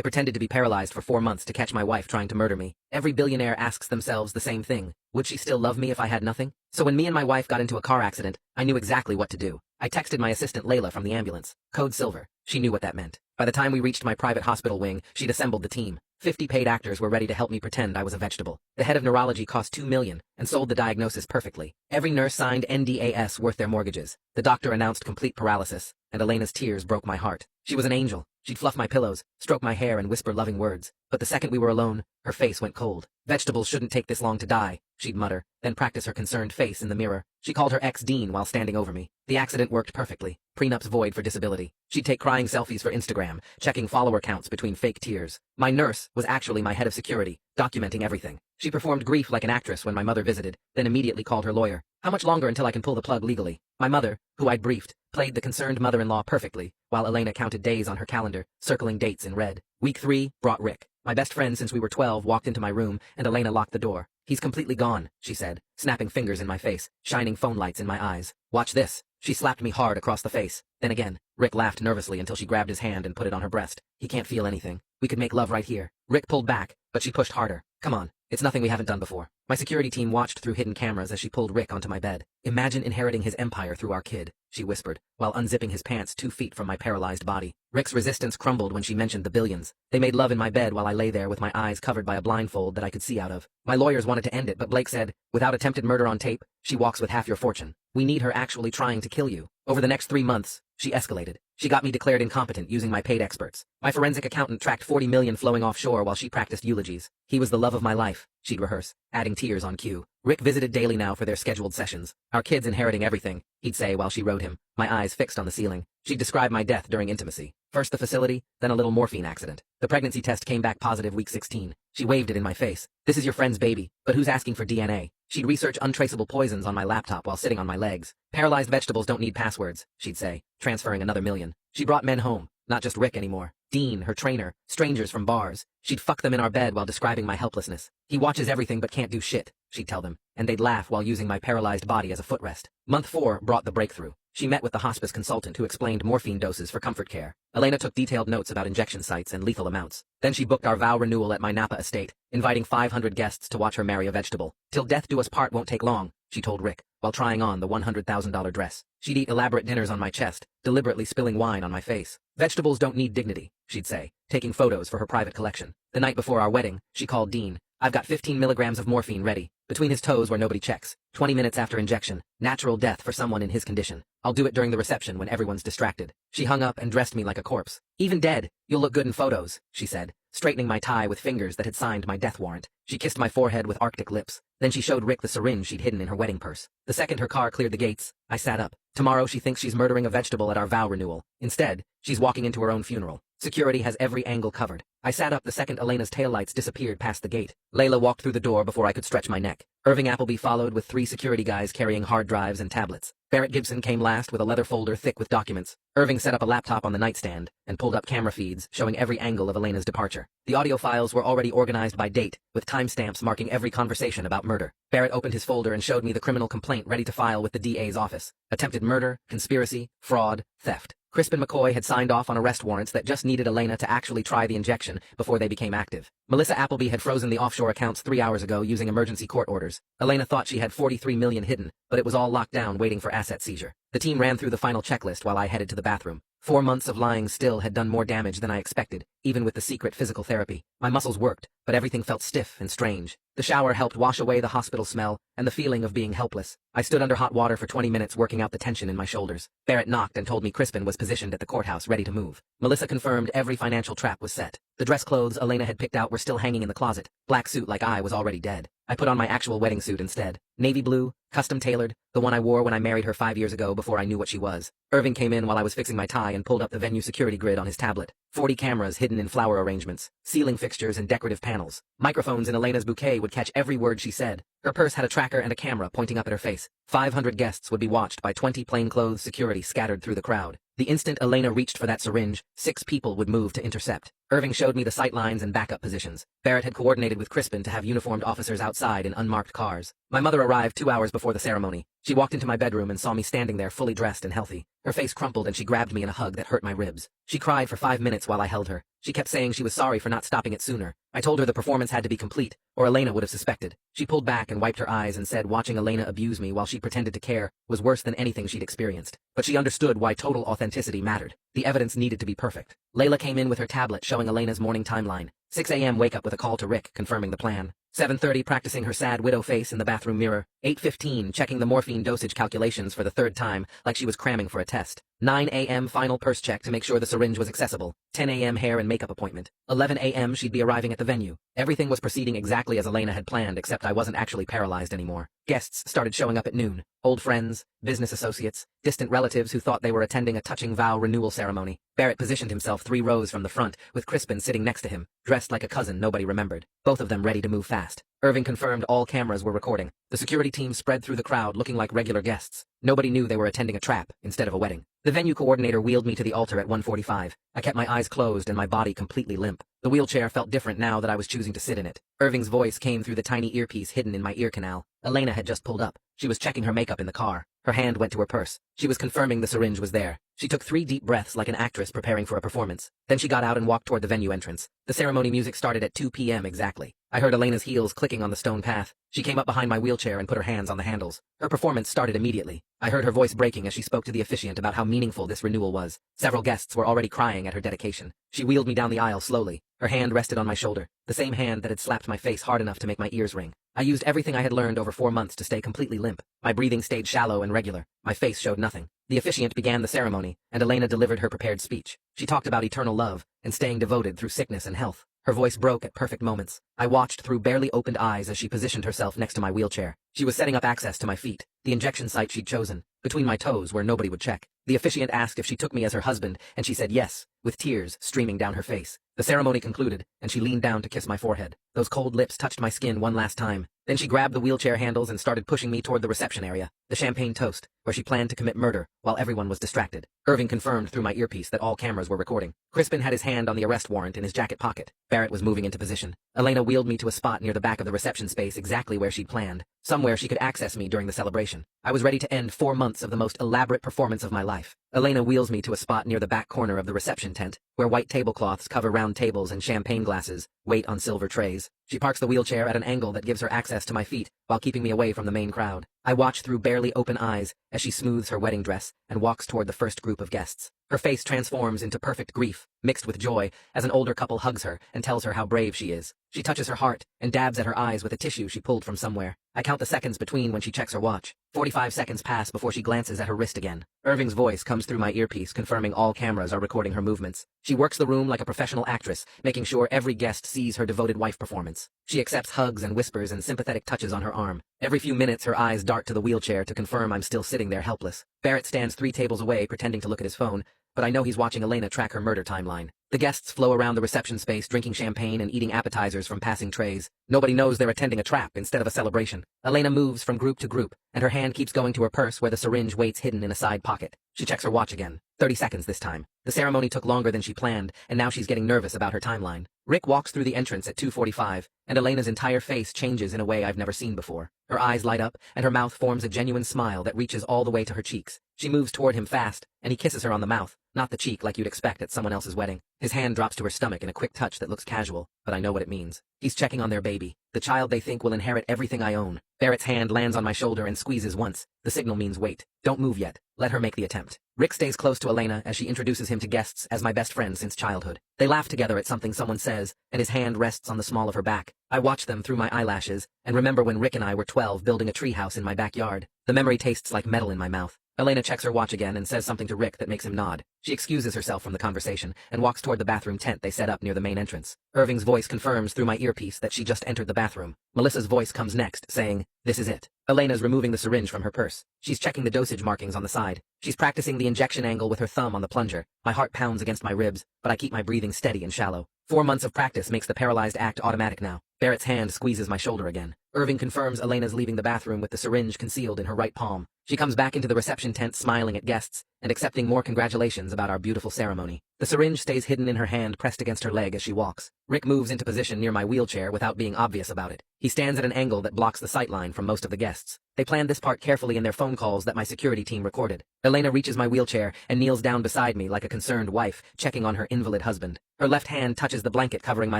I pretended to be paralyzed for 4 months to catch my wife trying to murder me. Every billionaire asks themselves the same thing. Would she still love me if I had nothing? So when me and my wife got into a car accident, I knew exactly what to do. I texted my assistant Layla from the ambulance. Code Silver. She knew what that meant. By the time we reached my private hospital wing, she'd assembled the team. 50 paid actors were ready to help me pretend I was a vegetable. The head of neurology cost $2 million and sold the diagnosis perfectly. Every nurse signed NDAs worth their mortgages. The doctor announced complete paralysis, and Elena's tears broke my heart. She was an angel. She'd fluff my pillows, stroke my hair, and whisper loving words. But the second we were alone, her face went cold. Vegetables shouldn't take this long to die, she'd mutter, then practice her concerned face in the mirror. She called her ex Dean while standing over me. The accident worked perfectly. Prenups void for disability. She'd take crying selfies for Instagram, checking follower counts between fake tears. My nurse was actually my head of security, documenting everything. She performed grief like an actress when my mother visited, then immediately called her lawyer. How much longer until I can pull the plug legally? My mother, who I'd briefed, played the concerned mother-in-law perfectly, while Elena counted days on her calendar, circling dates in red. Week 3 brought Rick. My best friend since we were 12 walked into my room, and Elena locked the door. He's completely gone, she said, snapping fingers in my face, shining phone lights in my eyes. Watch this. She slapped me hard across the face. Then again. Rick laughed nervously until she grabbed his hand and put it on her breast. He can't feel anything. We could make love right here. Rick pulled back, but she pushed harder. Come on. It's nothing we haven't done before. My security team watched through hidden cameras as she pulled Rick onto my bed. Imagine inheriting his empire through our kid, she whispered, while unzipping his pants 2 feet from my paralyzed body. Rick's resistance crumbled when she mentioned the billions. They made love in my bed while I lay there with my eyes covered by a blindfold that I could see out of. My lawyers wanted to end it, but Blake said, without attempted murder on tape, she walks with half your fortune. We need her actually trying to kill you. Over the next 3 months, she escalated. She got me declared incompetent using my paid experts. My forensic accountant tracked 40 million flowing offshore while she practiced eulogies. He was the love of my life, she'd rehearse, adding tears on cue. Rick visited daily now for their scheduled sessions. Our kid's inheriting everything, he'd say while she rode him, my eyes fixed on the ceiling. She'd describe my death during intimacy. First the facility, then a little morphine accident. The pregnancy test came back positive week 16. She waved it in my face. This is your friend's baby, but who's asking for DNA? She'd research untraceable poisons on my laptop while sitting on my legs. Paralyzed vegetables don't need passwords, she'd say, transferring another million. She brought men home, not just Rick anymore. Dean, her trainer, strangers from bars. She'd fuck them in our bed while describing my helplessness. He watches everything but can't do shit, she'd tell them, and they'd laugh while using my paralyzed body as a footrest. Month 4 brought the breakthrough. She met with the hospice consultant who explained morphine doses for comfort care. Elena took detailed notes about injection sites and lethal amounts. Then she booked our vow renewal at my Napa estate, inviting 500 guests to watch her marry a vegetable. Till death do us part won't take long, she told Rick, while trying on the $100,000 dress. She'd eat elaborate dinners on my chest, deliberately spilling wine on my face. Vegetables don't need dignity, she'd say, taking photos for her private collection. The night before our wedding, she called Dean. I've got 15 milligrams of morphine ready, between his toes where nobody checks. 20 minutes after injection, natural death for someone in his condition. I'll do it during the reception when everyone's distracted. She hung up and dressed me like a corpse. Even dead, you'll look good in photos, she said, straightening my tie with fingers that had signed my death warrant. She kissed my forehead with arctic lips. Then she showed Rick the syringe she'd hidden in her wedding purse. The second her car cleared the gates, I sat up. Tomorrow she thinks she's murdering a vegetable at our vow renewal. Instead, she's walking into her own funeral. Security has every angle covered. I sat up the second Elena's taillights disappeared past the gate. Layla walked through the door before I could stretch my neck. Irving Appleby followed with 3 security guys carrying hard drives and tablets. Barrett Gibson came last with a leather folder thick with documents. Irving set up a laptop on the nightstand and pulled up camera feeds showing every angle of Elena's departure. The audio files were already organized by date, with timestamps marking every conversation about murder. Barrett opened his folder and showed me the criminal complaint ready to file with the DA's office. Attempted murder, conspiracy, fraud, theft. Crispin McCoy had signed off on arrest warrants that just needed Elena to actually try the injection before they became active. Melissa Appleby had frozen the offshore accounts 3 hours ago using emergency court orders. Elena thought she had 43 million hidden, but it was all locked down waiting for asset seizure. The team ran through the final checklist while I headed to the bathroom. 4 months of lying still had done more damage than I expected, even with the secret physical therapy. My muscles worked, but everything felt stiff and strange. The shower helped wash away the hospital smell and the feeling of being helpless. I stood under hot water for 20 minutes working out the tension in my shoulders. Barrett knocked and told me Crispin was positioned at the courthouse ready to move. Melissa confirmed every financial trap was set. The dress clothes Elena had picked out were still hanging in the closet. Black suit like I was already dead. I put on my actual wedding suit instead. Navy blue, custom tailored, the one I wore when I married her 5 years ago before I knew what she was. Irving came in while I was fixing my tie and pulled up the venue security grid on his tablet. 40 cameras hidden in flower arrangements, ceiling fixtures and decorative panels. Microphones in Elena's bouquet would catch every word she said. Her purse had a tracker and a camera pointing up at her face. 500 guests would be watched by 20 plainclothes security scattered through the crowd. The instant Elena reached for that syringe, 6 people would move to intercept. Irving showed me the sight lines and backup positions. Barrett had coordinated with Crispin to have uniformed officers outside in unmarked cars. My mother arrived 2 hours before the ceremony. She walked into my bedroom and saw me standing there fully dressed and healthy. Her face crumpled and she grabbed me in a hug that hurt my ribs. She cried for 5 minutes while I held her. She kept saying she was sorry for not stopping it sooner. I told her the performance had to be complete, or Elena would have suspected. She pulled back and wiped her eyes and said watching Elena abuse me while she pretended to care was worse than anything she'd experienced. But she understood why total authenticity mattered. The evidence needed to be perfect. Layla came in with her tablet showing Elena's morning timeline. 6 a.m. wake up with a call to Rick confirming the plan. 7:30 practicing her sad widow face in the bathroom mirror. 8:15 checking the morphine dosage calculations for the 3rd time like she was cramming for a test. 9 a.m. final purse check to make sure the syringe was accessible. 10 a.m. hair and makeup appointment. 11 a.m. she'd be arriving at the venue. Everything was proceeding exactly as Elena had planned, except I wasn't actually paralyzed anymore. Guests started showing up at noon. Old friends, business associates, distant relatives who thought they were attending a touching vow renewal ceremony. Barrett positioned himself 3 rows from the front, with Crispin sitting next to him, dressed like a cousin nobody remembered, both of them ready to move fast. Irving confirmed all cameras were recording. The security team spread through the crowd looking like regular guests. Nobody knew they were attending a trap instead of a wedding. The venue coordinator wheeled me to the altar at 1:45. I kept my eyes closed and my body completely limp. The wheelchair felt different now that I was choosing to sit in it. Irving's voice came through the tiny earpiece hidden in my ear canal. Elena had just pulled up. She was checking her makeup in the car. Her hand went to her purse. She was confirming the syringe was there. She took 3 deep breaths like an actress preparing for a performance. Then she got out and walked toward the venue entrance. The ceremony music started at 2 p.m. exactly. I heard Elena's heels clicking on the stone path. She came up behind my wheelchair and put her hands on the handles. Her performance started immediately. I heard her voice breaking as she spoke to the officiant about how meaningful this renewal was. Several guests were already crying at her dedication. She wheeled me down the aisle slowly. Her hand rested on my shoulder, the same hand that had slapped my face hard enough to make my ears ring. I used everything I had learned over 4 months to stay completely limp. My breathing stayed shallow and regular. My face showed nothing. The officiant began the ceremony, and Elena delivered her prepared speech. She talked about eternal love and staying devoted through sickness and health. Her voice broke at perfect moments. I watched through barely opened eyes as she positioned herself next to my wheelchair. She was setting up access to my feet, the injection site she'd chosen, between my toes where nobody would check. The officiant asked if she took me as her husband, and she said yes, with tears streaming down her face. The ceremony concluded, and she leaned down to kiss my forehead. Those cold lips touched my skin one last time. Then she grabbed the wheelchair handles and started pushing me toward the reception area, the champagne toast, where she planned to commit murder while everyone was distracted. Irving confirmed through my earpiece that all cameras were recording. Crispin had his hand on the arrest warrant in his jacket pocket. Barrett was moving into position. Elena wheeled me to a spot near the back of the reception space exactly where she'd planned, somewhere she could access me during the celebration. I was ready to end 4 months of the most elaborate performance of my life. Elena wheels me to a spot near the back corner of the reception tent, where white tablecloths cover round tables and champagne glasses wait on silver trays. She parks the wheelchair at an angle that gives her access to my feet, while keeping me away from the main crowd. I watch through barely open eyes as she smooths her wedding dress and walks toward the first group of guests. Her face transforms into perfect grief, mixed with joy, as an older couple hugs her and tells her how brave she is. She touches her heart and dabs at her eyes with a tissue she pulled from somewhere. I count the seconds between when she checks her watch. 45 seconds pass before she glances at her wrist again. Irving's voice comes through my earpiece, confirming all cameras are recording her movements. She works the room like a professional actress, making sure every guest sees her devoted wife performance. She accepts hugs and whispers and sympathetic touches on her arm. Every few minutes her eyes dart to the wheelchair to confirm I'm still sitting there helpless. Barrett stands 3 tables away pretending to look at his phone, but I know he's watching Elena track her murder timeline. The guests flow around the reception space drinking champagne and eating appetizers from passing trays. Nobody knows they're attending a trap instead of a celebration. Elena moves from group to group, and her hand keeps going to her purse where the syringe waits hidden in a side pocket. She checks her watch again. 30 seconds this time. The ceremony took longer than she planned, and now she's getting nervous about her timeline. Rick walks through the entrance at 2:45, and Elena's entire face changes in a way I've never seen before. Her eyes light up, and her mouth forms a genuine smile that reaches all the way to her cheeks. She moves toward him fast, and he kisses her on the mouth, not the cheek like you'd expect at someone else's wedding. His hand drops to her stomach in a quick touch that looks casual, but I know what it means. He's checking on their baby, the child they think will inherit everything I own. Barrett's hand lands on my shoulder and squeezes once. The signal means wait. Don't move yet. Let her make the attempt. Rick stays close to Elena as she introduces him to guests as my best friend since childhood. They laugh together at something someone says, and his hand rests on the small of her back. I watch them through my eyelashes, and remember when Rick and I were 12 building a treehouse in my backyard. The memory tastes like metal in my mouth. Elena checks her watch again and says something to Rick that makes him nod. She excuses herself from the conversation and walks toward the bathroom tent they set up near the main entrance. Irving's voice confirms through my earpiece that she just entered the bathroom. Melissa's voice comes next, saying, "This is it." Elena's removing the syringe from her purse. She's checking the dosage markings on the side. She's practicing the injection angle with her thumb on the plunger. My heart pounds against my ribs, but I keep my breathing steady and shallow. 4 months of practice makes the paralyzed act automatic now. Barrett's hand squeezes my shoulder again. Irving confirms Elena's leaving the bathroom with the syringe concealed in her right palm. She comes back into the reception tent smiling at guests and accepting more congratulations about our beautiful ceremony. The syringe stays hidden in her hand, pressed against her leg as she walks. Rick moves into position near my wheelchair without being obvious about it. He stands at an angle that blocks the sightline from most of the guests. They planned this part carefully in their phone calls that my security team recorded. Elena reaches my wheelchair and kneels down beside me like a concerned wife, checking on her invalid husband. Her left hand touches the blanket covering my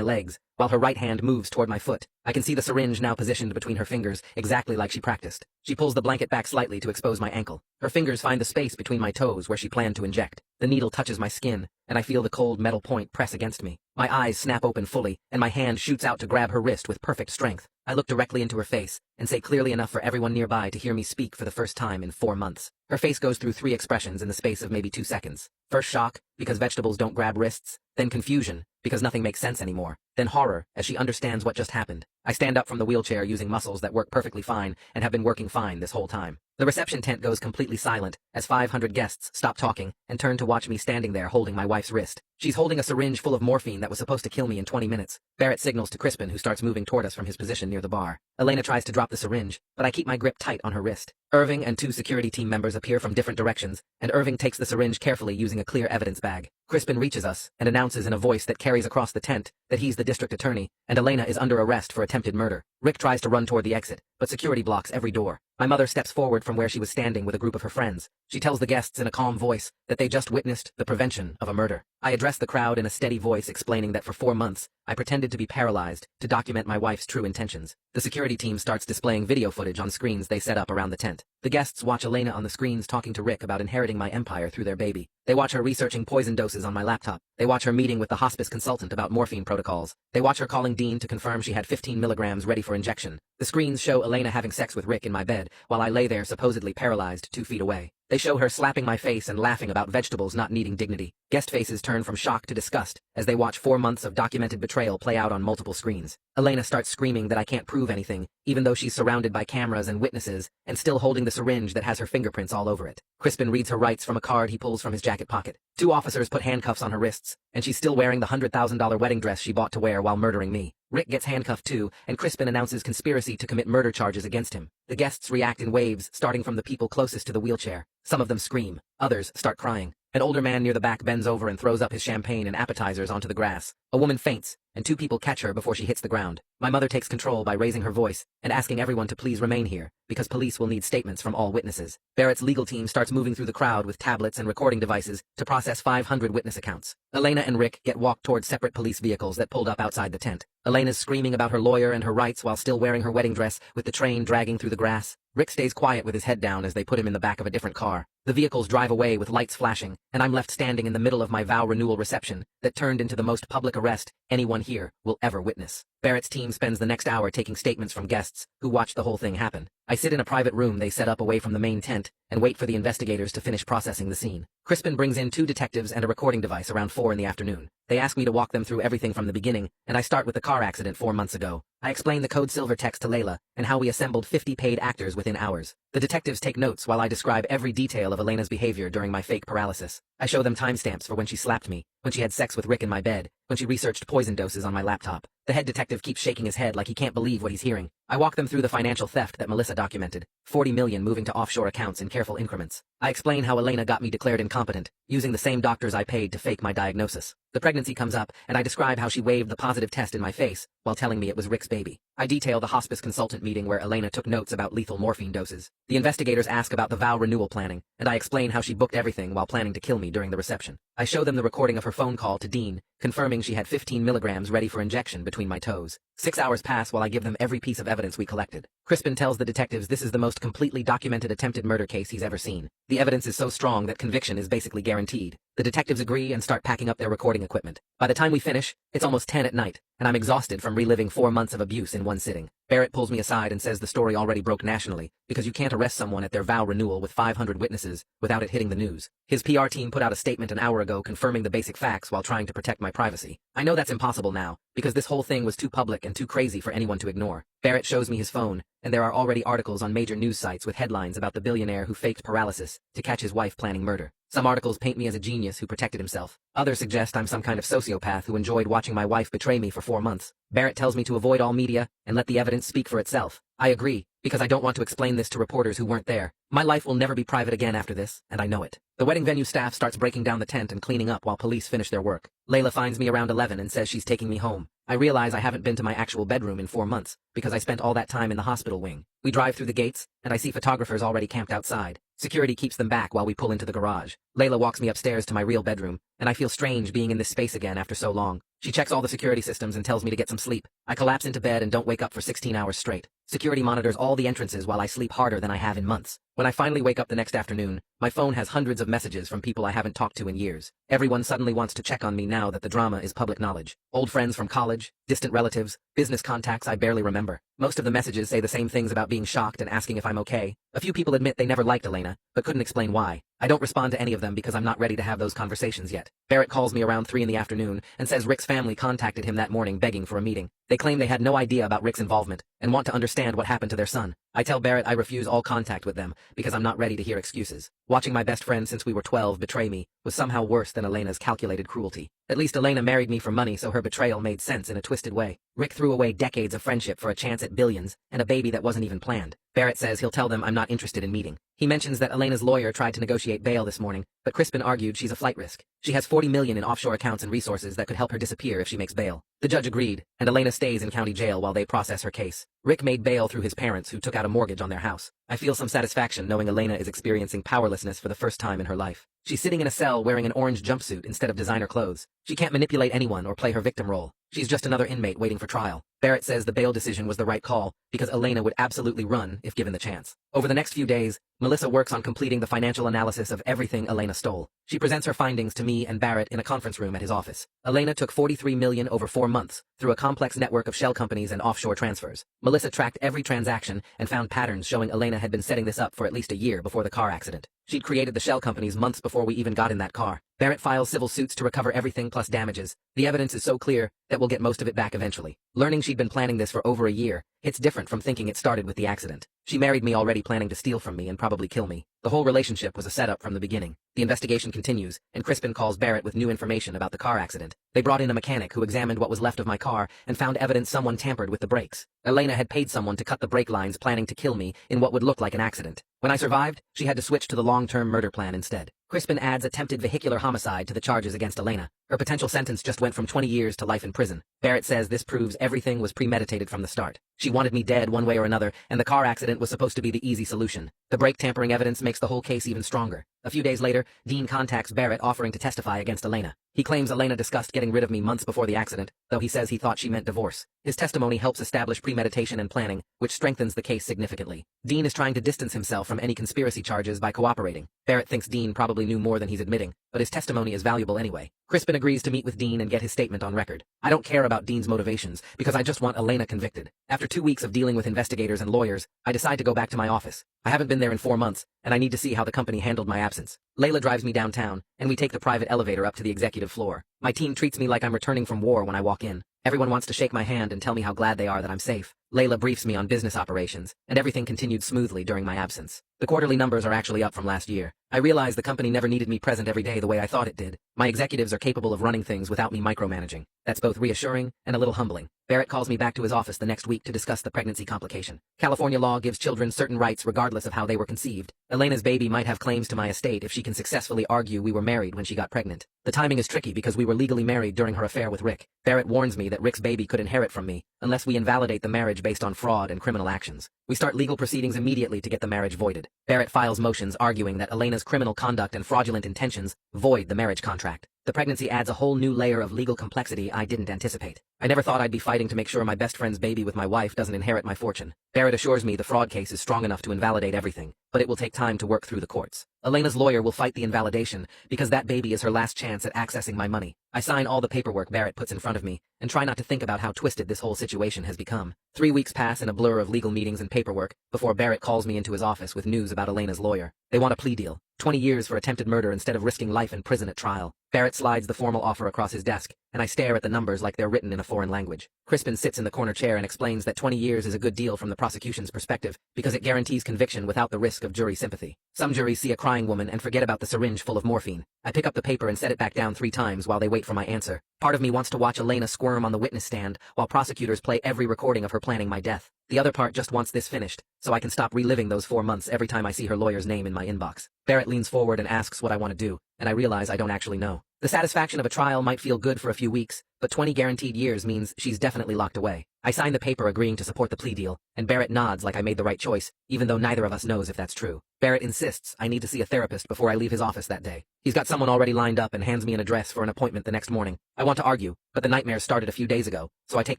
legs, while her right hand moves toward my foot. I can see the syringe now positioned between her fingers, exactly like she practiced. She pulls the blanket back slightly to expose my ankle. Her fingers find the space between my toes where she planned to inject. The needle touches my skin, and I feel the cold metal point press against me. My eyes snap open fully, and my hand shoots out to grab her wrist with perfect strength. I look directly into her face, and say clearly enough for everyone nearby to hear me speak for the first time in 4 months. Her face goes through 3 expressions in the space of maybe 2 seconds. First shock, because vegetables don't grab wrists. Then confusion, because nothing makes sense anymore. Then horror, as she understands what just happened. I stand up from the wheelchair using muscles that work perfectly fine and have been working fine this whole time. The reception tent goes completely silent as 500 guests stop talking and turn to watch me standing there holding my wife's wrist. She's holding a syringe full of morphine that was supposed to kill me in 20 minutes. Barrett signals to Crispin, who starts moving toward us from his position near the bar. Elena tries to drop the syringe, but I keep my grip tight on her wrist. Irving and 2 security team members appear from different directions, and Irving takes the syringe carefully using a clear evidence bag. Crispin reaches us and announces in a voice that carries across the tent that he's the district attorney, and Elena is under arrest for attempted murder. Rick tries to run toward the exit, but security blocks every door. My mother steps forward from where she was standing with a group of her friends. She tells the guests in a calm voice that they just witnessed the prevention of a murder. I address the crowd in a steady voice, explaining that for 4 months, I pretended to be paralyzed to document my wife's true intentions. The security team starts displaying video footage on screens they set up around the tent. The guests watch Elena on the screens talking to Rick about inheriting my empire through their baby. They watch her researching poison doses on my laptop. They watch her meeting with the hospice consultant about morphine protocols. They watch her calling Dean to confirm she had 15 milligrams ready for injection. The screens show Elena having sex with Rick in my bed, while I lay there supposedly paralyzed 2 feet away. They show her slapping my face and laughing about vegetables not needing dignity. Guest faces turn from shock to disgust as they watch 4 months of documented betrayal play out on multiple screens. Elena starts screaming that I can't prove anything, even though she's surrounded by cameras and witnesses, and still holding the syringe that has her fingerprints all over it. Crispin reads her rights from a card he pulls from his jacket pocket. 2 officers put handcuffs on her wrists, and she's still wearing the $100,000 wedding dress she bought to wear while murdering me. Rick gets handcuffed too, and Crispin announces conspiracy to commit murder charges against him. The guests react in waves, starting from the people closest to the wheelchair. Some of them scream. Others start crying. An older man near the back bends over and throws up his champagne and appetizers onto the grass. A woman faints, and 2 people catch her before she hits the ground. My mother takes control by raising her voice and asking everyone to please remain here, because police will need statements from all witnesses. Barrett's legal team starts moving through the crowd with tablets and recording devices to process 500 witness accounts. Elena and Rick get walked toward separate police vehicles that pulled up outside the tent. Elena's screaming about her lawyer and her rights while still wearing her wedding dress, with the train dragging through the grass. Rick stays quiet with his head down as they put him in the back of a different car. The vehicles drive away with lights flashing, and I'm left standing in the middle of my vow renewal reception that turned into the most public arrest anyone here will ever witness. Barrett's team spends the next hour taking statements from guests who watched the whole thing happen. I sit in a private room they set up away from the main tent and wait for the investigators to finish processing the scene. Crispin brings in 2 detectives and a recording device around 4 in the afternoon. They ask me to walk them through everything from the beginning, and I start with the car accident 4 months ago. I explain the code silver text to Layla and how we assembled 50 paid actors within hours. The detectives take notes while I describe every detail of Elena's behavior during my fake paralysis. I show them timestamps for when she slapped me, when she had sex with Rick in my bed, when she researched poison doses on my laptop. The head detective keeps shaking his head like he can't believe what he's hearing. I walk them through the financial theft that Melissa documented, 40 million moving to offshore accounts in careful increments. I explain how Elena got me declared incompetent, using the same doctors I paid to fake my diagnosis. The pregnancy comes up, and I describe how she waved the positive test in my face while telling me it was Rick's baby. I detail the hospice consultant meeting where Elena took notes about lethal morphine doses. The investigators ask about the vow renewal planning, and I explain how she booked everything while planning to kill me during the reception. I show them the recording of her phone call to Dean, confirming she had 15 milligrams ready for injection between my toes. 6 hours pass while I give them every piece of evidence we collected. Crispin tells the detectives this is the most completely documented attempted murder case he's ever seen. The evidence is so strong that conviction is basically guaranteed. The detectives agree and start packing up their recording equipment. By the time we finish, it's almost 10 at night, and I'm exhausted from reliving 4 months of abuse in one sitting. Barrett pulls me aside and says the story already broke nationally, because you can't arrest someone at their vow renewal with 500 witnesses without it hitting the news. His PR team put out a statement an hour ago confirming the basic facts while trying to protect my privacy. I know that's impossible now, because this whole thing was too public and too crazy for anyone to ignore. Barrett shows me his phone, and there are already articles on major news sites with headlines about the billionaire who faked paralysis to catch his wife planning murder. Some articles paint me as a genius who protected himself. Others suggest I'm some kind of sociopath who enjoyed watching my wife betray me for 4 months. Barrett tells me to avoid all media and let the evidence speak for itself. I agree, because I don't want to explain this to reporters who weren't there. My life will never be private again after this, and I know it. The wedding venue staff starts breaking down the tent and cleaning up while police finish their work. Layla finds me around 11 and says she's taking me home. I realize I haven't been to my actual bedroom in 4 months, because I spent all that time in the hospital wing. We drive through the gates, and I see photographers already camped outside. Security keeps them back while we pull into the garage. Layla walks me upstairs to my real bedroom, and I feel strange being in this space again after so long. She checks all the security systems and tells me to get some sleep. I collapse into bed and don't wake up for 16 hours straight. Security monitors all the entrances while I sleep harder than I have in months. When I finally wake up the next afternoon, my phone has hundreds of messages from people I haven't talked to in years. Everyone suddenly wants to check on me now that the drama is public knowledge. Old friends from college, distant relatives, business contacts I barely remember. Most of the messages say the same things about being shocked and asking if I'm okay. A few people admit they never liked Elena, but couldn't explain why. I don't respond to any of them because I'm not ready to have those conversations yet. Barrett calls me around 3 in the afternoon and says Rick's family contacted him that morning begging for a meeting. They claim they had no idea about Rick's involvement and want to understand what happened to their son. I tell Barrett I refuse all contact with them because I'm not ready to hear excuses. Watching my best friend since we were 12 betray me was somehow worse than Elena's calculated cruelty. At least Elena married me for money, so her betrayal made sense in a twisted way. Rick threw away decades of friendship for a chance at billions and a baby that wasn't even planned. Barrett says he'll tell them I'm not interested in meeting. He mentions that Elena's lawyer tried to negotiate bail this morning, but Crispin argued she's a flight risk. She has 40 million in offshore accounts and resources that could help her disappear if she makes bail. The judge agreed, and Elena stays in county jail while they process her case. Rick made bail through his parents who took out a mortgage on their house. I feel some satisfaction knowing Elena is experiencing powerlessness for the first time in her life. She's sitting in a cell wearing an orange jumpsuit instead of designer clothes. She can't manipulate anyone or play her victim role. She's just another inmate waiting for trial. Barrett says the bail decision was the right call because Elena would absolutely run if given the chance. Over the next few days, Melissa works on completing the financial analysis of everything Elena stole. She presents her findings to me and Barrett in a conference room at his office. Elena took 43 million over 4 months through a complex network of shell companies and offshore transfers. Melissa tracked every transaction and found patterns showing Elena had been setting this up for at least a year before the car accident. She'd created the shell companies months before we even got in that car. Barrett files civil suits to recover everything plus damages. The evidence is so clear that we'll get most of it back eventually. Learning she'd been planning this for over a year, it's different from thinking it started with the accident. She married me already planning to steal from me and probably kill me. The whole relationship was a setup from the beginning. The investigation continues, and Crispin calls Barrett with new information about the car accident. They brought in a mechanic who examined what was left of my car and found evidence someone tampered with the brakes. Elena had paid someone to cut the brake lines planning to kill me in what would look like an accident. When I survived, she had to switch to the long-term murder plan instead. Crispin adds attempted vehicular homicide to the charges against Elena. Her potential sentence just went from 20 years to life in prison. Barrett says this proves everything was premeditated from the start. She wanted me dead one way or another, and the car accident was supposed to be the easy solution. The brake tampering evidence makes the whole case even stronger. A few days later, Dean contacts Barrett offering to testify against Elena. He claims Elena discussed getting rid of me months before the accident, though he says he thought she meant divorce. His testimony helps establish premeditation and planning, which strengthens the case significantly. Dean is trying to distance himself from any conspiracy charges by cooperating. Barrett thinks Dean probably knew more than he's admitting, but his testimony is valuable anyway. Crispin agrees to meet with Dean and get his statement on record. I don't care about Dean's motivations, because I just want Elena convicted. After 2 weeks of dealing with investigators and lawyers, I decide to go back to my office. I haven't been there in 4 months, and I need to see how the company handled my absence. Layla drives me downtown, and we take the private elevator up to the executive floor. My team treats me like I'm returning from war when I walk in. Everyone wants to shake my hand and tell me how glad they are that I'm safe. Layla briefs me on business operations, and everything continued smoothly during my absence. The quarterly numbers are actually up from last year. I realize the company never needed me present every day the way I thought it did. My executives are capable of running things without me micromanaging. That's both reassuring and a little humbling. Barrett calls me back to his office the next week to discuss the pregnancy complication. California law gives children certain rights regardless of how they were conceived. Elena's baby might have claims to my estate if she can successfully argue we were married when she got pregnant. The timing is tricky because we were legally married during her affair with Rick. Barrett warns me that Rick's baby could inherit from me unless we invalidate the marriage based on fraud and criminal actions. We start legal proceedings immediately to get the marriage voided. Barrett files motions arguing that Elena's criminal conduct and fraudulent intentions void the marriage contract. The pregnancy adds a whole new layer of legal complexity I didn't anticipate. I never thought I'd be fighting to make sure my best friend's baby with my wife doesn't inherit my fortune. Barrett assures me the fraud case is strong enough to invalidate everything, but it will take time to work through the courts. Elena's lawyer will fight the invalidation because that baby is her last chance at accessing my money. I sign all the paperwork Barrett puts in front of me and try not to think about how twisted this whole situation has become. 3 weeks pass in a blur of legal meetings and paperwork before Barrett calls me into his office with news about Elena's lawyer. They want a plea deal. 20 years for attempted murder instead of risking life in prison at trial. Barrett slides the formal offer across his desk, and I stare at the numbers like they're written in a foreign language. Crispin sits in the corner chair and explains that 20 years is a good deal from the prosecution's perspective because it guarantees conviction without the risk of jury sympathy. Some juries see a crime crying woman and forget about the syringe full of morphine. I pick up the paper and set it back down 3 times while they wait for my answer. Part of me wants to watch Elena squirm on the witness stand while prosecutors play every recording of her planning my death. The other part just wants this finished, so I can stop reliving those 4 months every time I see her lawyer's name in my inbox. Barrett leans forward and asks what I want to do, and I realize I don't actually know. The satisfaction of a trial might feel good for a few weeks, but 20 guaranteed years means she's definitely locked away. I sign the paper agreeing to support the plea deal, and Barrett nods like I made the right choice, even though neither of us knows if that's true. Barrett insists I need to see a therapist before I leave his office that day. He's got someone already lined up and hands me an address for an appointment the next morning. I want to argue, but the nightmares started a few days ago, so I take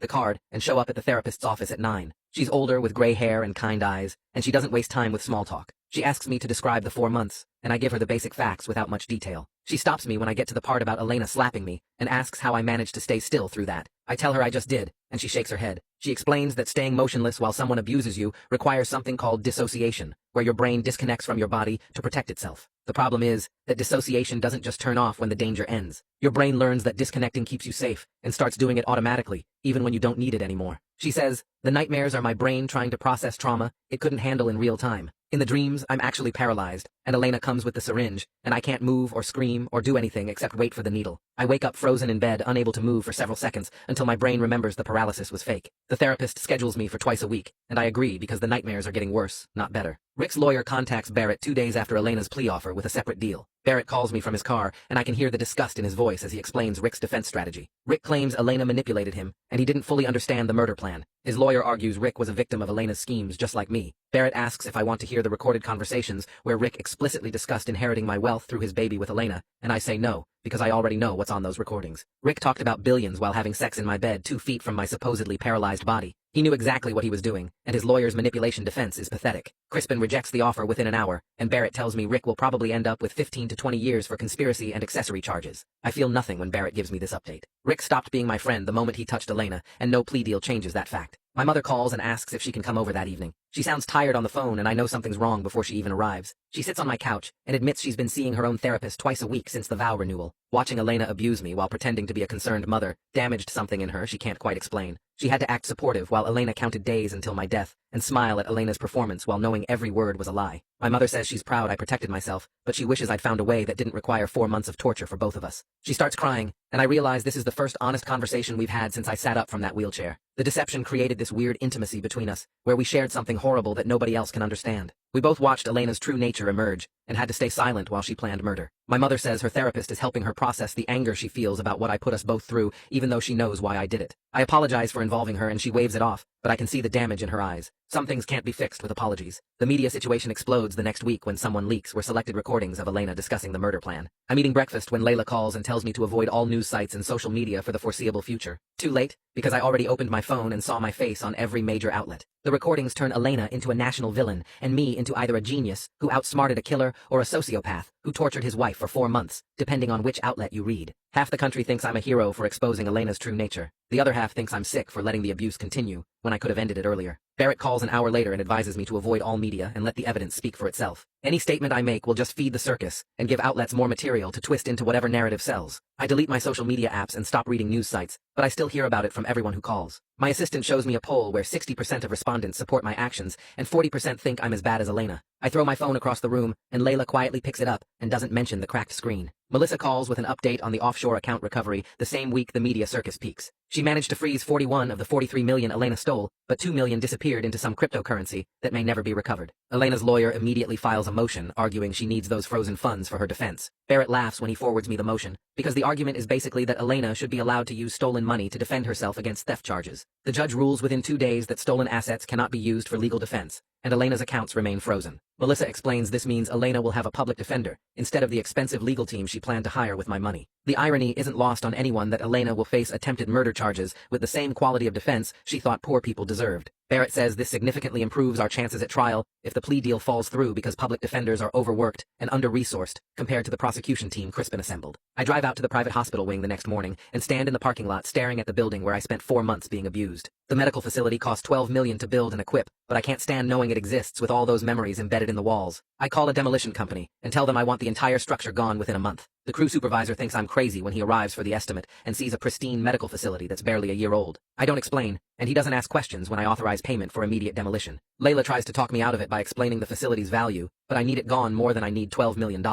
the card and show up at the therapist's office at 9. She's older with gray hair and kind eyes, and she doesn't waste time with small talk. She asks me to describe the 4 months, and I give her the basic facts without much detail. She stops me when I get to the part about Elena slapping me, and asks how I managed to stay still through that. I tell her I just did, and she shakes her head. She explains that staying motionless while someone abuses you requires something called dissociation, where your brain disconnects from your body to protect itself. The problem is that dissociation doesn't just turn off when the danger ends. Your brain learns that disconnecting keeps you safe, and starts doing it automatically, even when you don't need it anymore. She says, the nightmares are my brain trying to process trauma it couldn't handle in real time. In the dreams, I'm actually paralyzed, and Elena comes with the syringe, and I can't move or scream or do anything except wait for the needle. I wake up frozen in bed, unable to move for several seconds, until my brain remembers the paralysis was fake. The therapist schedules me for twice a week, and I agree because the nightmares are getting worse, not better. Rick's lawyer contacts Barrett 2 days after Elena's plea offer with a separate deal. Barrett calls me from his car, and I can hear the disgust in his voice as he explains Rick's defense strategy. Rick claims Elena manipulated him, and he didn't fully understand the murder plan. His lawyer argues Rick was a victim of Elena's schemes just like me. Barrett asks if I want to hear the recorded conversations where Rick explicitly discussed inheriting my wealth through his baby with Elena, and I say no, because I already know what's on those recordings. Rick talked about billions while having sex in my bed 2 feet from my supposedly paralyzed body. He knew exactly what he was doing, and his lawyer's manipulation defense is pathetic. Crispin rejects the offer within an hour, and Barrett tells me Rick will probably end up with 15 to 20 years for conspiracy and accessory charges. I feel nothing when Barrett gives me this update. Rick stopped being my friend the moment he touched Elena, and no plea deal changes that fact. My mother calls and asks if she can come over that evening. She sounds tired on the phone, and I know something's wrong before she even arrives. She sits on my couch and admits she's been seeing her own therapist twice a week since the vow renewal. Watching Elena abuse me while pretending to be a concerned mother damaged something in her she can't quite explain. She had to act supportive while Elena counted days until my death, and smile at Elena's performance while knowing every word was a lie. My mother says she's proud I protected myself, but she wishes I'd found a way that didn't require 4 months of torture for both of us. She starts crying, and I realize this is the first honest conversation we've had since I sat up from that wheelchair. The deception created this weird intimacy between us, where we shared something horrible that nobody else can understand. We both watched Elena's true nature emerge, and had to stay silent while she planned murder. My mother says her therapist is helping her process the anger she feels about what I put us both through, even though she knows why I did it. I apologize for involving her and she waves it off, but I can see the damage in her eyes. Some things can't be fixed with apologies. The media situation explodes the next week when someone leaks were selected recordings of Elena discussing the murder plan. I'm eating breakfast when Layla calls and tells me to avoid all news sites and social media for the foreseeable future. Too late, because I already opened my phone and saw my face on every major outlet. The recordings turn Elena into a national villain, and me into either a genius who outsmarted a killer or a sociopath who tortured his wife for 4 months, depending on which outlet you read. Half the country thinks I'm a hero for exposing Elena's true nature. The other half thinks I'm sick for letting the abuse continue, when I could have ended it earlier. Barrett calls an hour later and advises me to avoid all media and let the evidence speak for itself. Any statement I make will just feed the circus and give outlets more material to twist into whatever narrative sells. I delete my social media apps and stop reading news sites, but I still hear about it from everyone who calls. My assistant shows me a poll where 60% of respondents support my actions and 40% think I'm as bad as Elena. I throw my phone across the room, and Layla quietly picks it up and doesn't mention the cracked screen. Melissa calls with an update on the offshore account recovery the same week the media circus peaks. She managed to freeze 41 of the 43 million Elena stole, but 2 million disappeared into some cryptocurrency that may never be recovered. Elena's lawyer immediately files a motion arguing she needs those frozen funds for her defense. Barrett laughs when he forwards me the motion, because the argument is basically that Elena should be allowed to use stolen money to defend herself against theft charges. The judge rules within 2 days that stolen assets cannot be used for legal defense, and Elena's accounts remain frozen. Melissa explains this means Elena will have a public defender, instead of the expensive legal team she planned to hire with my money. The irony isn't lost on anyone that Elena will face attempted murder charges with the same quality of defense she thought poor people deserved. Barrett says this significantly improves our chances at trial if the plea deal falls through because public defenders are overworked and under-resourced compared to the prosecution team Crispin assembled. I drive out to the private hospital wing the next morning and stand in the parking lot staring at the building where I spent 4 months being abused. The medical facility cost $12 million to build and equip, but I can't stand knowing it exists with all those memories embedded in the walls. I call a demolition company and tell them I want the entire structure gone within a month. The crew supervisor thinks I'm crazy when he arrives for the estimate and sees a pristine medical facility that's barely a year old. I don't explain, and he doesn't ask questions when I authorize payment for immediate demolition. Layla tries to talk me out of it by explaining the facility's value, but I need it gone more than I need $12 million.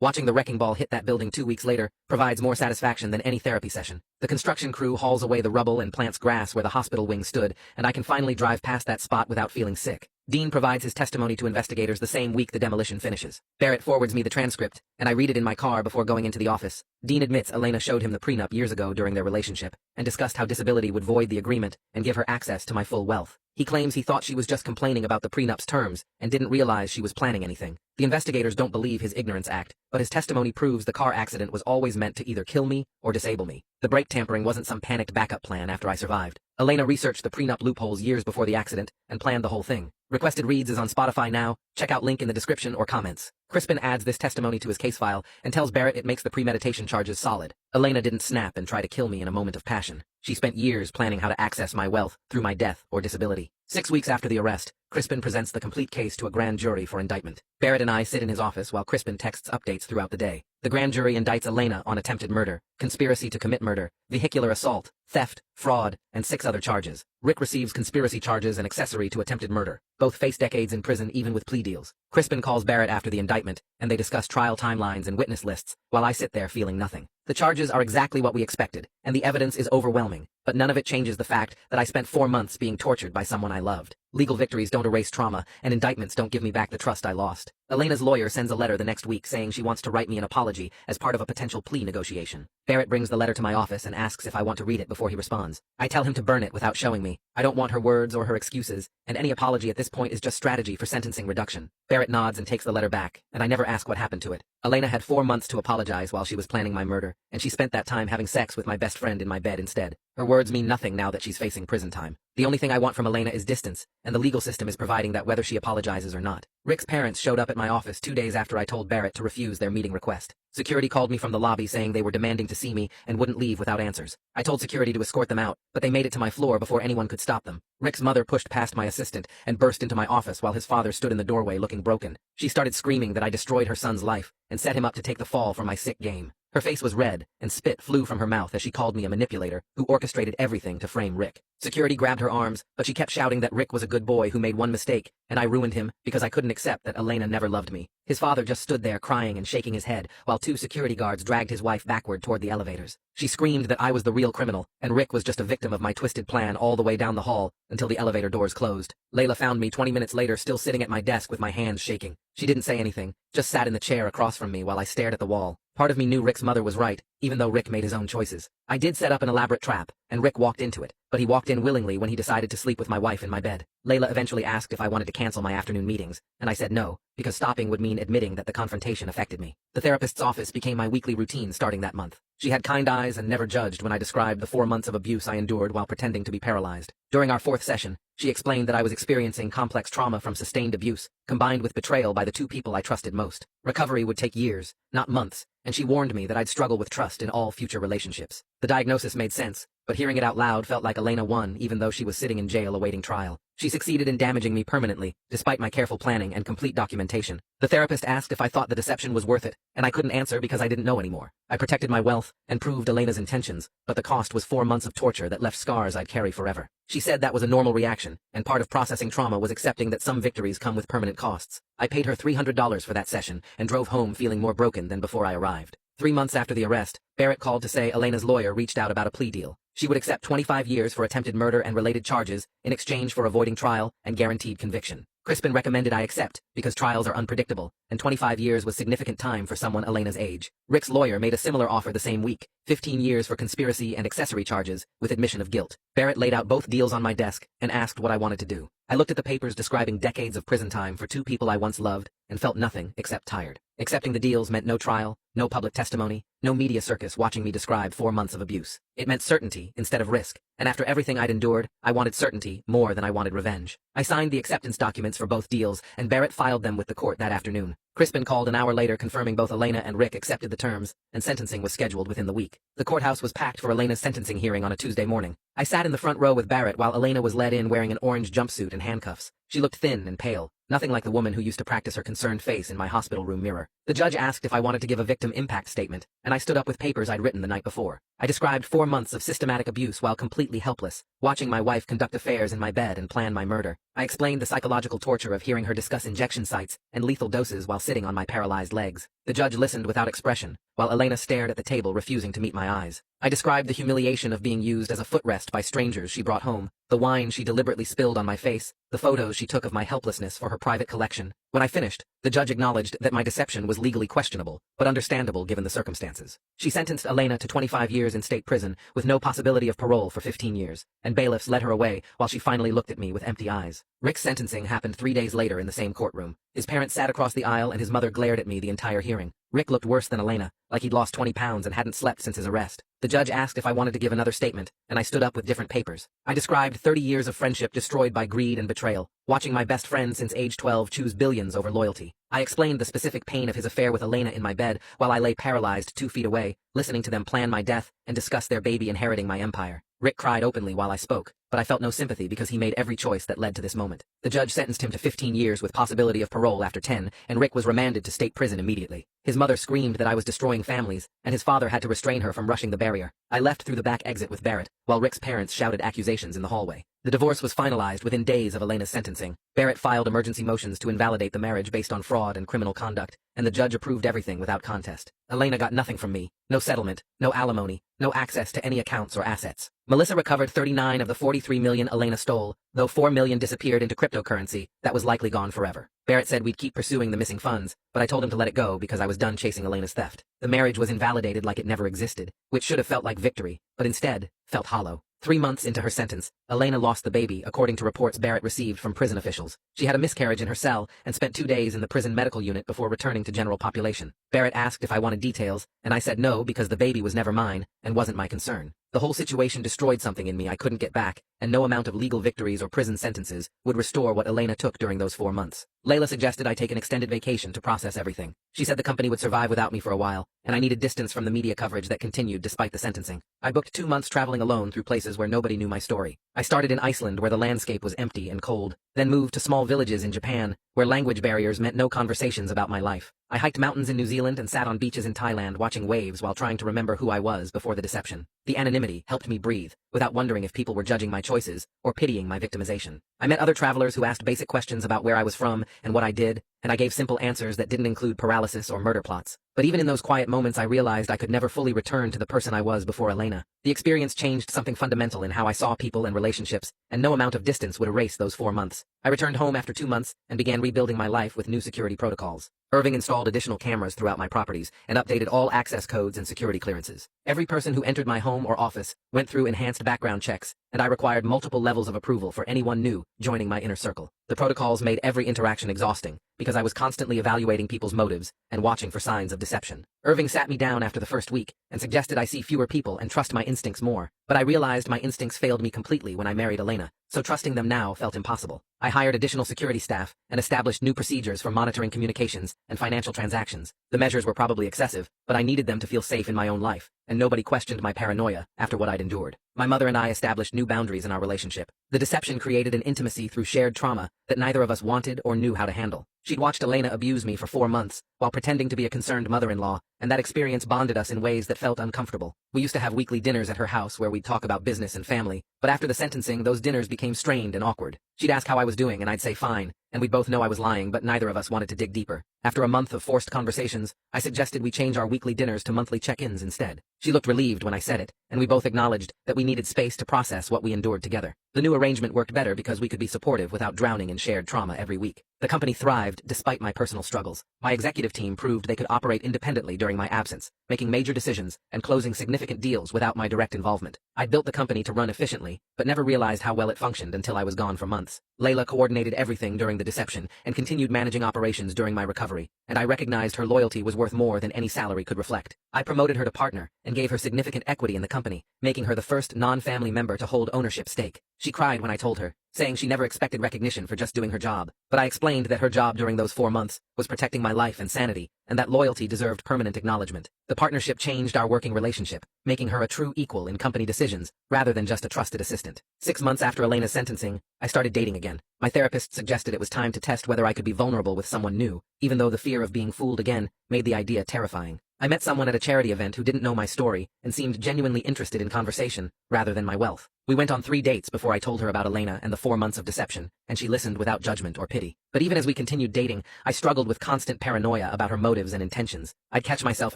Watching the wrecking ball hit that building 2 weeks later provides more satisfaction than any therapy session. The construction crew hauls away the rubble and plants grass where the hospital wing stood, and I can finally drive past that spot without feeling sick. Dean provides his testimony to investigators the same week the demolition finishes. Barrett forwards me the transcript, and I read it in my car before going into the office. Dean admits Elena showed him the prenup years ago during their relationship, and discussed how disability would void the agreement and give her access to my full wealth. He claims he thought she was just complaining about the prenup's terms and didn't realize she was planning anything. The investigators don't believe his ignorance act, but his testimony proves the car accident was always meant to either kill me or disable me. The brake tampering wasn't some panicked backup plan after I survived. Elena researched the prenup loopholes years before the accident and planned the whole thing. Requested Reads is on Spotify now. Check out link in the description or comments. Crispin adds this testimony to his case file and tells Barrett it makes the premeditation charges solid. Elena didn't snap and try to kill me in a moment of passion. She spent years planning how to access my wealth through my death or disability. 6 weeks after the arrest, Crispin presents the complete case to a grand jury for indictment. Barrett and I sit in his office while Crispin texts updates throughout the day. The grand jury indicts Elena on attempted murder, conspiracy to commit murder, vehicular assault, theft, fraud, and 6 other charges. Rick receives conspiracy charges and accessory to attempted murder. Both face decades in prison even with plea deals. Crispin calls Barrett after the indictment, and they discuss trial timelines and witness lists, while I sit there feeling nothing. The charges are exactly what we expected, and the evidence is overwhelming, but none of it changes the fact that I spent 4 months being tortured by someone I loved. Legal victories don't erase trauma, and indictments don't give me back the trust I lost. Elena's lawyer sends a letter the next week saying she wants to write me an apology as part of a potential plea negotiation. Barrett brings the letter to my office and asks if I want to read it before he responds. I tell him to burn it without showing me. I don't want her words or her excuses, and any apology at this point is just strategy for sentencing reduction. Barrett nods and takes the letter back, and I never ask what happened to it. Elena had 4 months to apologize while she was planning my murder, and she spent that time having sex with my best friend in my bed instead. Her words mean nothing now that she's facing prison time. The only thing I want from Elena is distance, and the legal system is providing that whether she apologizes or not. Rick's parents showed up at my office 2 days after I told Barrett to refuse their meeting request. Security called me from the lobby saying they were demanding to see me and wouldn't leave without answers. I told security to escort them out, but they made it to my floor before anyone could stop them. Rick's mother pushed past my assistant and burst into my office while his father stood in the doorway looking broken. She started screaming that I destroyed her son's life and set him up to take the fall for my sick game. Her face was red, and spit flew from her mouth as she called me a manipulator who orchestrated everything to frame Rick. Security grabbed her arms, but she kept shouting that Rick was a good boy who made one mistake, and I ruined him because I couldn't accept that Elena never loved me. His father just stood there crying and shaking his head, while 2 security guards dragged his wife backward toward the elevators. She screamed that I was the real criminal, and Rick was just a victim of my twisted plan all the way down the hall until the elevator doors closed. Layla found me 20 minutes later still sitting at my desk with my hands shaking. She didn't say anything, just sat in the chair across from me while I stared at the wall. Part of me knew Rick's mother was right, even though Rick made his own choices. I did set up an elaborate trap, and Rick walked into it, but he walked in willingly when he decided to sleep with my wife in my bed. Layla eventually asked if I wanted to cancel my afternoon meetings, and I said no, because stopping would mean admitting that the confrontation affected me. The therapist's office became my weekly routine starting that month. She had kind eyes and never judged when I described the 4 months of abuse I endured while pretending to be paralyzed. During our 4th session, she explained that I was experiencing complex trauma from sustained abuse, combined with betrayal by the 2 people I trusted most. Recovery would take years, not months, and she warned me that I'd struggle with trust in all future relationships. The diagnosis made sense, but hearing it out loud felt like Elena won even though she was sitting in jail awaiting trial. She succeeded in damaging me permanently, despite my careful planning and complete documentation. The therapist asked if I thought the deception was worth it, and I couldn't answer because I didn't know anymore. I protected my wealth and proved Elena's intentions, but the cost was 4 months of torture that left scars I'd carry forever. She said that was a normal reaction, and part of processing trauma was accepting that some victories come with permanent costs. I paid her $300 for that session and drove home feeling more broken than before I arrived. 3 months after the arrest, Barrett called to say Elena's lawyer reached out about a plea deal. She would accept 25 years for attempted murder and related charges in exchange for avoiding trial and guaranteed conviction. Crispin recommended I accept because trials are unpredictable, and 25 years was significant time for someone Elena's age. Rick's lawyer made a similar offer the same week, 15 years for conspiracy and accessory charges with admission of guilt. Barrett laid out both deals on my desk and asked what I wanted to do. I looked at the papers describing decades of prison time for 2 people I once loved and felt nothing except tired. Accepting the deals meant no trial, no public testimony, no media circus watching me describe 4 months of abuse. It meant certainty instead of risk, and after everything I'd endured, I wanted certainty more than I wanted revenge. I signed the acceptance documents for both deals, and Barrett filed them with the court that afternoon. Crispin called an hour later confirming both Elena and Rick accepted the terms, and sentencing was scheduled within the week. The courthouse was packed for Elena's sentencing hearing on a Tuesday morning. I sat in the front row with Barrett while Elena was led in wearing an orange jumpsuit and handcuffs. She looked thin and pale, nothing like the woman who used to practice her concerned face in my hospital room mirror. The judge asked if I wanted to give a victim impact statement, and I stood up with papers I'd written the night before. I described 4 months of systematic abuse while completely helpless, watching my wife conduct affairs in my bed and plan my murder. I explained the psychological torture of hearing her discuss injection sites and lethal doses while sitting on my paralyzed legs. The judge listened without expression, while Elena stared at the table, refusing to meet my eyes. I described the humiliation of being used as a footrest by strangers she brought home, the wine she deliberately spilled on my face, the photos she took of my helplessness for her private collection. When I finished, the judge acknowledged that my deception was legally questionable, but understandable given the circumstances. She sentenced Elena to 25 years in state prison, with no possibility of parole for 15 years, and bailiffs led her away while she finally looked at me with empty eyes. Rick's sentencing happened 3 days later in the same courtroom. His parents sat across the aisle and his mother glared at me the entire hearing. Rick looked worse than Elena, like he'd lost 20 pounds and hadn't slept since his arrest. The judge asked if I wanted to give another statement, and I stood up with different papers. I described 30 years of friendship destroyed by greed and betrayal, watching my best friend since age 12 choose billions over loyalty. I explained the specific pain of his affair with Elena in my bed while I lay paralyzed 2 feet away, listening to them plan my death and discuss their baby inheriting my empire. Rick cried openly while I spoke, but I felt no sympathy because he made every choice that led to this moment. The judge sentenced him to 15 years with possibility of parole after 10, and Rick was remanded to state prison immediately. His mother screamed that I was destroying families, and his father had to restrain her from rushing the barrier. I left through the back exit with Barrett, while Rick's parents shouted accusations in the hallway. The divorce was finalized within days of Elena's sentencing. Barrett filed emergency motions to invalidate the marriage based on fraud and criminal conduct, and the judge approved everything without contest. Elena got nothing from me, no settlement, no alimony, no access to any accounts or assets. Melissa recovered 39 of the 43 million Elena stole, though 4 million disappeared into cryptocurrency that was likely gone forever. Barrett said we'd keep pursuing the missing funds, but I told him to let it go because I was done chasing Elena's theft. The marriage was invalidated like it never existed, which should have felt like victory, but instead felt hollow. 3 months into her sentence, Elena lost the baby, according to reports Barrett received from prison officials. She had a miscarriage in her cell and spent 2 days in the prison medical unit before returning to general population. Barrett asked if I wanted details, and I said no because the baby was never mine and wasn't my concern. The whole situation destroyed something in me I couldn't get back, and no amount of legal victories or prison sentences would restore what Elena took during those 4 months. Layla suggested I take an extended vacation to process everything. She said the company would survive without me for a while, and I needed distance from the media coverage that continued despite the sentencing. I booked 2 months traveling alone through places where nobody knew my story. I started in Iceland, where the landscape was empty and cold, then moved to small villages in Japan, where language barriers meant no conversations about my life. I hiked mountains in New Zealand and sat on beaches in Thailand watching waves while trying to remember who I was before the deception. The anonymity helped me breathe, without wondering if people were judging my choices or pitying my victimization. I met other travelers who asked basic questions about where I was from and what I did, and I gave simple answers that didn't include paralysis or murder plots. But even in those quiet moments I realized I could never fully return to the person I was before Elena. The experience changed something fundamental in how I saw people and relationships, and no amount of distance would erase those 4 months. I returned home after 2 months and began rebuilding my life with new security protocols. Irving installed additional cameras throughout my properties and updated all access codes and security clearances. Every person who entered my home or office went through enhanced background checks, and I required multiple levels of approval for anyone new joining my inner circle. The protocols made every interaction exhausting, because I was constantly evaluating people's motives and watching for signs of deception. Irving sat me down after the first week and suggested I see fewer people and trust my instincts more, but I realized my instincts failed me completely when I married Elena, so trusting them now felt impossible. I hired additional security staff and established new procedures for monitoring communications and financial transactions. The measures were probably excessive, but I needed them to feel safe in my own life, and nobody questioned my paranoia after what I'd endured. My mother and I established new boundaries in our relationship. The deception created an intimacy through shared trauma that neither of us wanted or knew how to handle. She'd watched Elena abuse me for 4 months, while pretending to be a concerned mother-in-law, and that experience bonded us in ways that felt uncomfortable. We used to have weekly dinners at her house where we'd talk about business and family, but after the sentencing, those dinners became strained and awkward. She'd ask how I was doing, and I'd say fine, and we'd both know I was lying, but neither of us wanted to dig deeper. After a month of forced conversations, I suggested we change our weekly dinners to monthly check-ins instead. She looked relieved when I said it, and we both acknowledged that we needed space to process what we endured together. The new arrangement worked better because we could be supportive without drowning in shared trauma every week. The company thrived despite my personal struggles. My executive team proved they could operate independently during my absence, making major decisions and closing significant deals without my direct involvement. I built the company to run efficiently, but never realized how well it functioned until I was gone for months. Layla coordinated everything during the deception and continued managing operations during my recovery, and I recognized her loyalty was worth more than any salary could reflect. I promoted her to partner and gave her significant equity in the company, making her the first non-family member to hold ownership stake. She cried when I told her, saying she never expected recognition for just doing her job, but I explained that her job during those 4 months was protecting my life and sanity, and that loyalty deserved permanent acknowledgement. The partnership changed our working relationship, making her a true equal in company decisions, rather than just a trusted assistant. 6 months after Elena's sentencing, I I started dating again. My therapist suggested it was time to test whether I could be vulnerable with someone new, even though the fear of being fooled again made the idea terrifying. I met someone at a charity event who didn't know my story and seemed genuinely interested in conversation, rather than my wealth. We went on 3 dates before I told her about Elena and the 4 months of deception, and she listened without judgment or pity. But even as we continued dating, I struggled with constant paranoia about her motives and intentions. I'd catch myself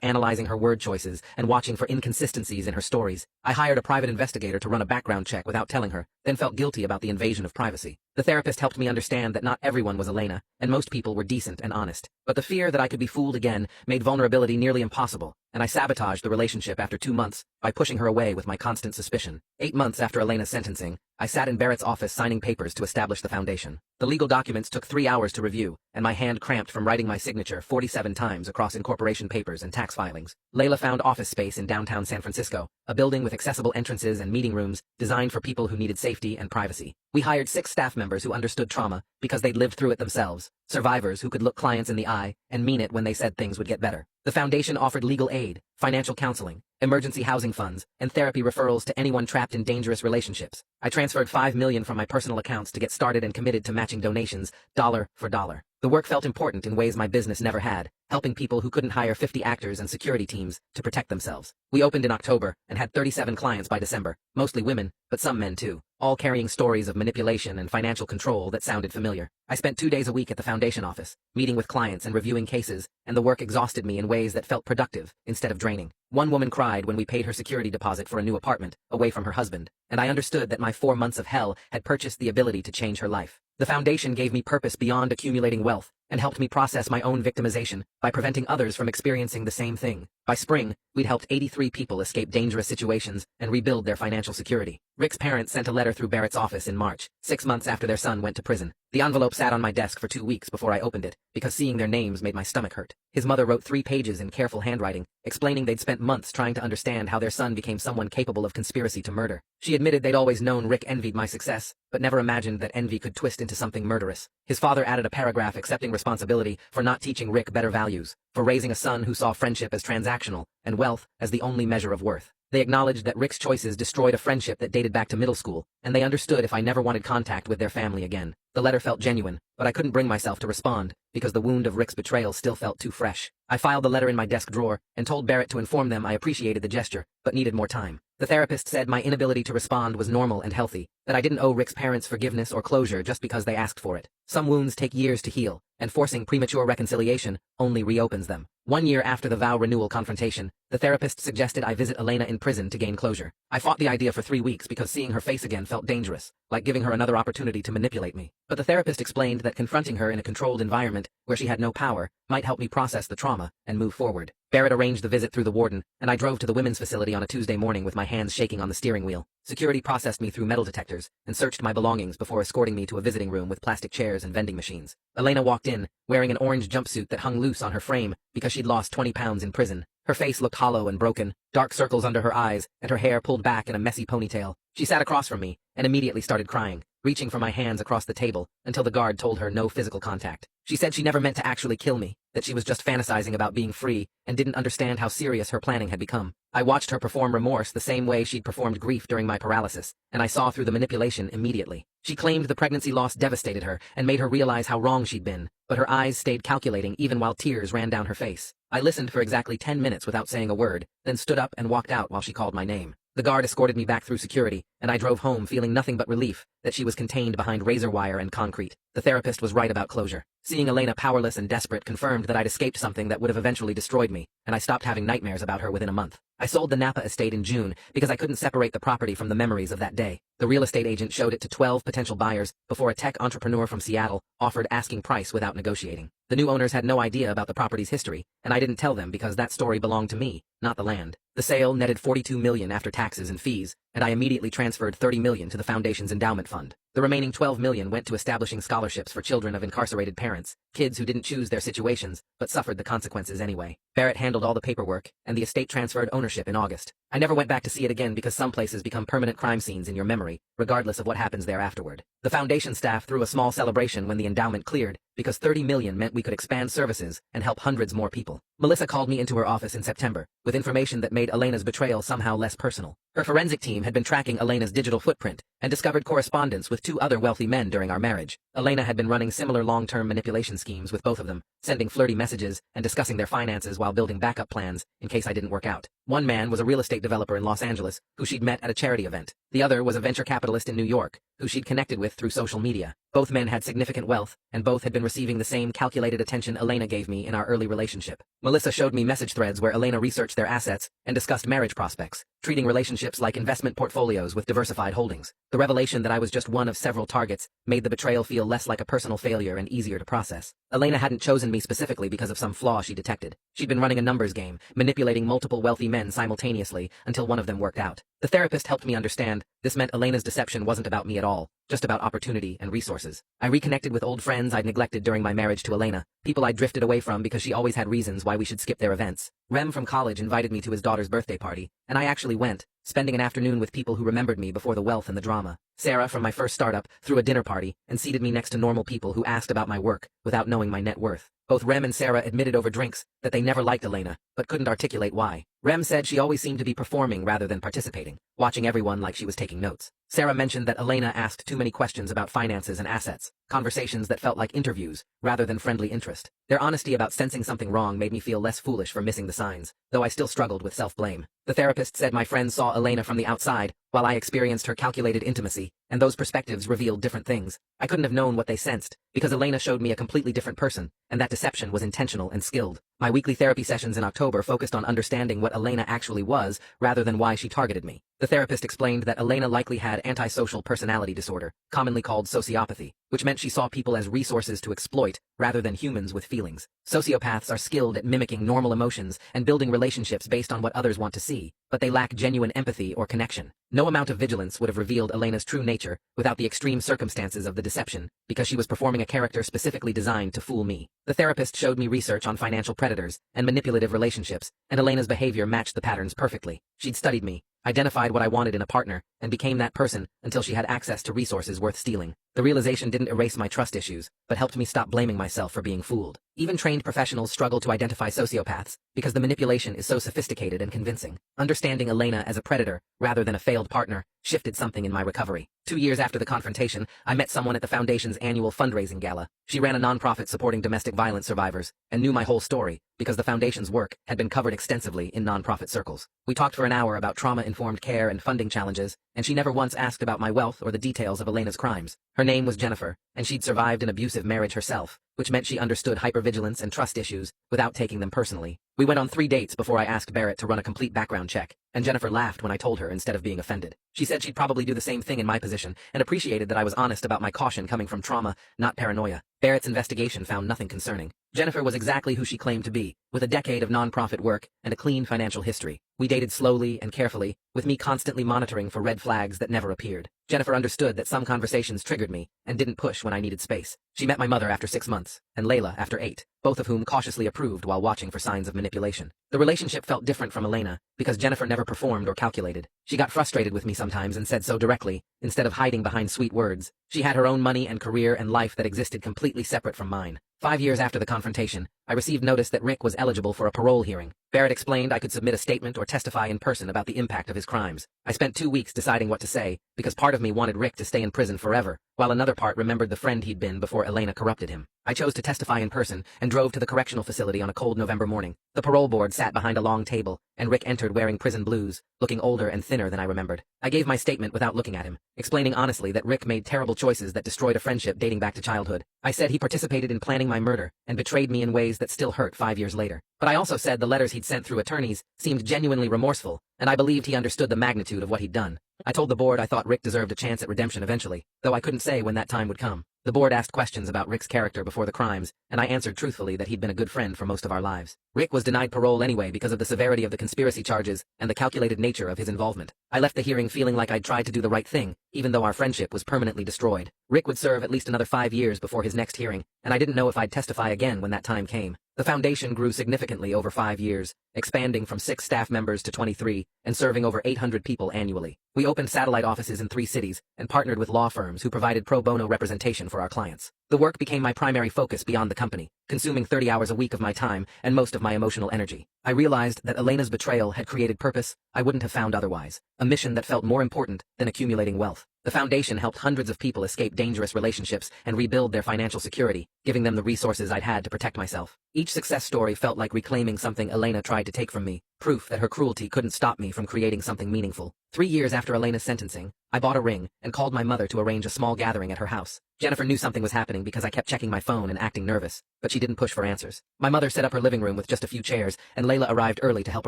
analyzing her word choices and watching for inconsistencies in her stories. I hired a private investigator to run a background check without telling her, then felt guilty about the invasion of privacy. The therapist helped me understand that not everyone was Elena, and most people were decent and honest. But the fear that I could be fooled again made vulnerability nearly impossible, and I sabotaged the relationship after 2 months by pushing her away with my constant suspicion. 8 months after Elena's sentencing, I sat in Barrett's office signing papers to establish the foundation. The legal documents took 3 hours to review, and my hand cramped from writing my signature 47 times across incorporation papers and tax filings. Layla found office space in downtown San Francisco, a building with accessible entrances and meeting rooms designed for people who needed safety and privacy. We hired 6 staff members who understood trauma because they'd lived through it themselves, survivors who could look clients in the eye and mean it when they said things would get better. The foundation offered legal aid, financial counseling, emergency housing funds, and therapy referrals to anyone trapped in dangerous relationships. I transferred $5 million from my personal accounts to get started and committed to matching donations, dollar for dollar. The work felt important in ways my business never had, helping people who couldn't hire 50 actors and security teams to protect themselves. We opened in October and had 37 clients by December, mostly women, but some men too, all carrying stories of manipulation and financial control that sounded familiar. I spent 2 days a week at the foundation office, meeting with clients and reviewing cases, and the work exhausted me in ways that felt productive instead of draining. One woman cried when we paid her security deposit for a new apartment, away from her husband, and I understood that my 4 months of hell had purchased the ability to change her life. The foundation gave me purpose beyond accumulating wealth, and helped me process my own victimization by preventing others from experiencing the same thing. By spring, we'd helped 83 people escape dangerous situations and rebuild their financial security. Rick's parents sent a letter through Barrett's office in March, 6 months after their son went to prison. The envelope sat on my desk for 2 weeks before I opened it, because seeing their names made my stomach hurt. His mother wrote 3 pages in careful handwriting, explaining they'd spent months trying to understand how their son became someone capable of conspiracy to murder. She admitted they'd always known Rick envied my success, but never imagined that envy could twist into something murderous. His father added a paragraph accepting responsibility for not teaching Rick better values, for raising a son who saw friendship as transactional, and wealth as the only measure of worth. They acknowledged that Rick's choices destroyed a friendship that dated back to middle school, and they understood if I never wanted contact with their family again. The letter felt genuine, but I couldn't bring myself to respond, because the wound of Rick's betrayal still felt too fresh. I filed the letter in my desk drawer, and told Barrett to inform them I appreciated the gesture, but needed more time. The therapist said my inability to respond was normal and healthy, that I didn't owe Rick's parents forgiveness or closure just because they asked for it. Some wounds take years to heal, and forcing premature reconciliation only reopens them. 1 year after the vow renewal confrontation, the therapist suggested I visit Elena in prison to gain closure. I fought the idea for 3 weeks because seeing her face again felt dangerous, like giving her another opportunity to manipulate me. But the therapist explained that confronting her in a controlled environment, where she had no power, might help me process the trauma and move forward. Barrett arranged the visit through the warden, and I drove to the women's facility on a Tuesday morning with my hands shaking on the steering wheel. Security processed me through metal detectors and searched my belongings before escorting me to a visiting room with plastic chairs and vending machines. Elena walked in, wearing an orange jumpsuit that hung loose on her frame because she'd lost 20 pounds in prison. Her face looked hollow and broken, dark circles under her eyes, and her hair pulled back in a messy ponytail. She sat across from me and immediately started crying, reaching for my hands across the table until the guard told her no physical contact. She said she never meant to actually kill me, that she was just fantasizing about being free and didn't understand how serious her planning had become. I watched her perform remorse the same way she'd performed grief during my paralysis, and I saw through the manipulation immediately. She claimed the pregnancy loss devastated her and made her realize how wrong she'd been, but her eyes stayed calculating even while tears ran down her face. I listened for exactly 10 minutes without saying a word, then stood up and walked out while she called my name. The guard escorted me back through security, and I drove home feeling nothing but relief that she was contained behind razor wire and concrete. The therapist was right about closure. Seeing Elena powerless and desperate confirmed that I'd escaped something that would have eventually destroyed me, and I stopped having nightmares about her within a month. I sold the Napa estate in June because I couldn't separate the property from the memories of that day. The real estate agent showed it to 12 potential buyers before a tech entrepreneur from Seattle offered asking price without negotiating. The new owners had no idea about the property's history, and I didn't tell them because that story belonged to me, not the land. The sale netted $42 million after taxes and fees, and I immediately transferred $30 million to the foundation's endowment fund. The remaining $12 million went to establishing scholarships for children of incarcerated parents, kids who didn't choose their situations, but suffered the consequences anyway. Barrett handled all the paperwork, and the estate transferred ownership in August. I never went back to see it again because some places become permanent crime scenes in your memory, regardless of what happens there afterward. The foundation staff threw a small celebration when the endowment cleared, because $30 million meant we could expand services and help hundreds more people. Melissa called me into her office in September, with information that made Elena's betrayal somehow less personal. Her forensic team had been tracking Elena's digital footprint, and discovered correspondence with two other wealthy men during our marriage. Elena had been running similar long-term manipulation schemes with both of them, sending flirty messages and discussing their finances while building backup plans in case I didn't work out. One man was a real estate developer in Los Angeles who she'd met at a charity event. The other was a venture capitalist in New York who she'd connected with through social media. Both men had significant wealth, and both had been receiving the same calculated attention Elena gave me in our early relationship. Melissa showed me message threads where Elena researched their assets and discussed marriage prospects, treating relationships like investment portfolios with diversified holdings. The revelation that I was just one of several targets made the betrayal feel less like a personal failure and easier to process. Elena hadn't chosen me specifically because of some flaw she detected. She'd been running a numbers game, manipulating multiple wealthy men simultaneously until one of them worked out. The therapist helped me understand this meant Elena's deception wasn't about me at all, just about opportunity and resources. I reconnected with old friends I'd neglected during my marriage to Elena, people I'd drifted away from because she always had reasons why we should skip their events. Rem from college invited me to his daughter's birthday party, and I actually went, spending an afternoon with people who remembered me before the wealth and the drama. Sarah from my first startup threw a dinner party and seated me next to normal people who asked about my work without knowing my net worth. Both Rem and Sarah admitted over drinks that they never liked Elena, but couldn't articulate why. Rem said she always seemed to be performing rather than participating, watching everyone like she was taking notes. Sarah mentioned that Elena asked too many questions about finances and assets, conversations that felt like interviews rather than friendly interest. Their honesty about sensing something wrong made me feel less foolish for missing the signs, though I still struggled with self-blame. The therapist said my friends saw Elena from the outside, while I experienced her calculated intimacy, and those perspectives revealed different things. I couldn't have known what they sensed, because Elena showed me a completely different person, and that deception was intentional and skilled. My weekly therapy sessions in October focused on understanding what Elena actually was, rather than why she targeted me. The therapist explained that Elena likely had antisocial personality disorder, commonly called sociopathy, which meant she saw people as resources to exploit, rather than humans with feelings. Sociopaths are skilled at mimicking normal emotions and building relationships based on what others want to see, but they lack genuine empathy or connection. No amount of vigilance would have revealed Elena's true nature without the extreme circumstances of the deception, because she was performing a character specifically designed to fool me. The therapist showed me research on financial predators and manipulative relationships, and Elena's behavior matched the patterns perfectly. She'd studied me, identified what I wanted in a partner, and became that person until she had access to resources worth stealing. The realization didn't erase my trust issues, but helped me stop blaming myself for being fooled. Even trained professionals struggle to identify sociopaths because the manipulation is so sophisticated and convincing. Understanding Elena as a predator, rather than a failed partner, shifted something in my recovery. 2 years after the confrontation, I met someone at the foundation's annual fundraising gala. She ran a nonprofit supporting domestic violence survivors, and knew my whole story, because the foundation's work had been covered extensively in nonprofit circles. We talked for an hour about trauma-informed care and funding challenges, and she never once asked about my wealth or the details of Elena's crimes. Her name was Jennifer, and she'd survived an abusive marriage herself, which meant she understood hypervigilance and trust issues without taking them personally. We went on 3 dates before I asked Barrett to run a complete background check, and Jennifer laughed when I told her instead of being offended. She said she'd probably do the same thing in my position, and appreciated that I was honest about my caution coming from trauma, not paranoia. Barrett's investigation found nothing concerning. Jennifer was exactly who she claimed to be, with a decade of nonprofit work and a clean financial history. We dated slowly and carefully, with me constantly monitoring for red flags that never appeared. Jennifer understood that some conversations triggered me, and didn't push when I needed space. She met my mother after 6 months, and Layla after 8, both of whom cautiously approved while watching for signs of manipulation. The relationship felt different from Elena, because Jennifer never performed or calculated. She got frustrated with me sometimes and said so directly, instead of hiding behind sweet words. She had her own money and career and life that existed completely separate from mine. 5 years after the confrontation, I received notice that Rick was eligible for a parole hearing. Barrett explained I could submit a statement or testify in person about the impact of his crimes. I spent 2 weeks deciding what to say, because part of me wanted Rick to stay in prison forever, while another part remembered the friend he'd been before Elena corrupted him. I chose to testify in person, and drove to the correctional facility on a cold November morning. The parole board sat behind a long table, and Rick entered wearing prison blues, looking older and thinner than I remembered. I gave my statement without looking at him, explaining honestly that Rick made terrible choices that destroyed a friendship dating back to childhood. I said he participated in planning my murder, and betrayed me in ways that still hurt 5 years later. But I also said the letters he'd sent through attorneys seemed genuinely remorseful, and I believed he understood the magnitude of what he'd done. I told the board I thought Rick deserved a chance at redemption eventually, though I couldn't say when that time would come. The board asked questions about Rick's character before the crimes, and I answered truthfully that he'd been a good friend for most of our lives. Rick was denied parole anyway because of the severity of the conspiracy charges and the calculated nature of his involvement. I left the hearing feeling like I'd tried to do the right thing, even though our friendship was permanently destroyed. Rick would serve at least another 5 years before his next hearing, and I didn't know if I'd testify again when that time came. The foundation grew significantly over 5 years, expanding from 6 staff members to 23, and serving over 800 people annually. We opened satellite offices in 3 cities and partnered with law firms who provided pro bono representation for our clients. The work became my primary focus beyond the company, consuming 30 hours a week of my time and most of my emotional energy. I realized that Elena's betrayal had created purpose I wouldn't have found otherwise, a mission that felt more important than accumulating wealth. The foundation helped hundreds of people escape dangerous relationships and rebuild their financial security, giving them the resources I'd had to protect myself. Each success story felt like reclaiming something Elena tried to take from me, proof that her cruelty couldn't stop me from creating something meaningful. 3 years after Elena's sentencing, I bought a ring and called my mother to arrange a small gathering at her house. Jennifer knew something was happening because I kept checking my phone and acting nervous, but she didn't push for answers. My mother set up her living room with just a few chairs, and Layla arrived early to help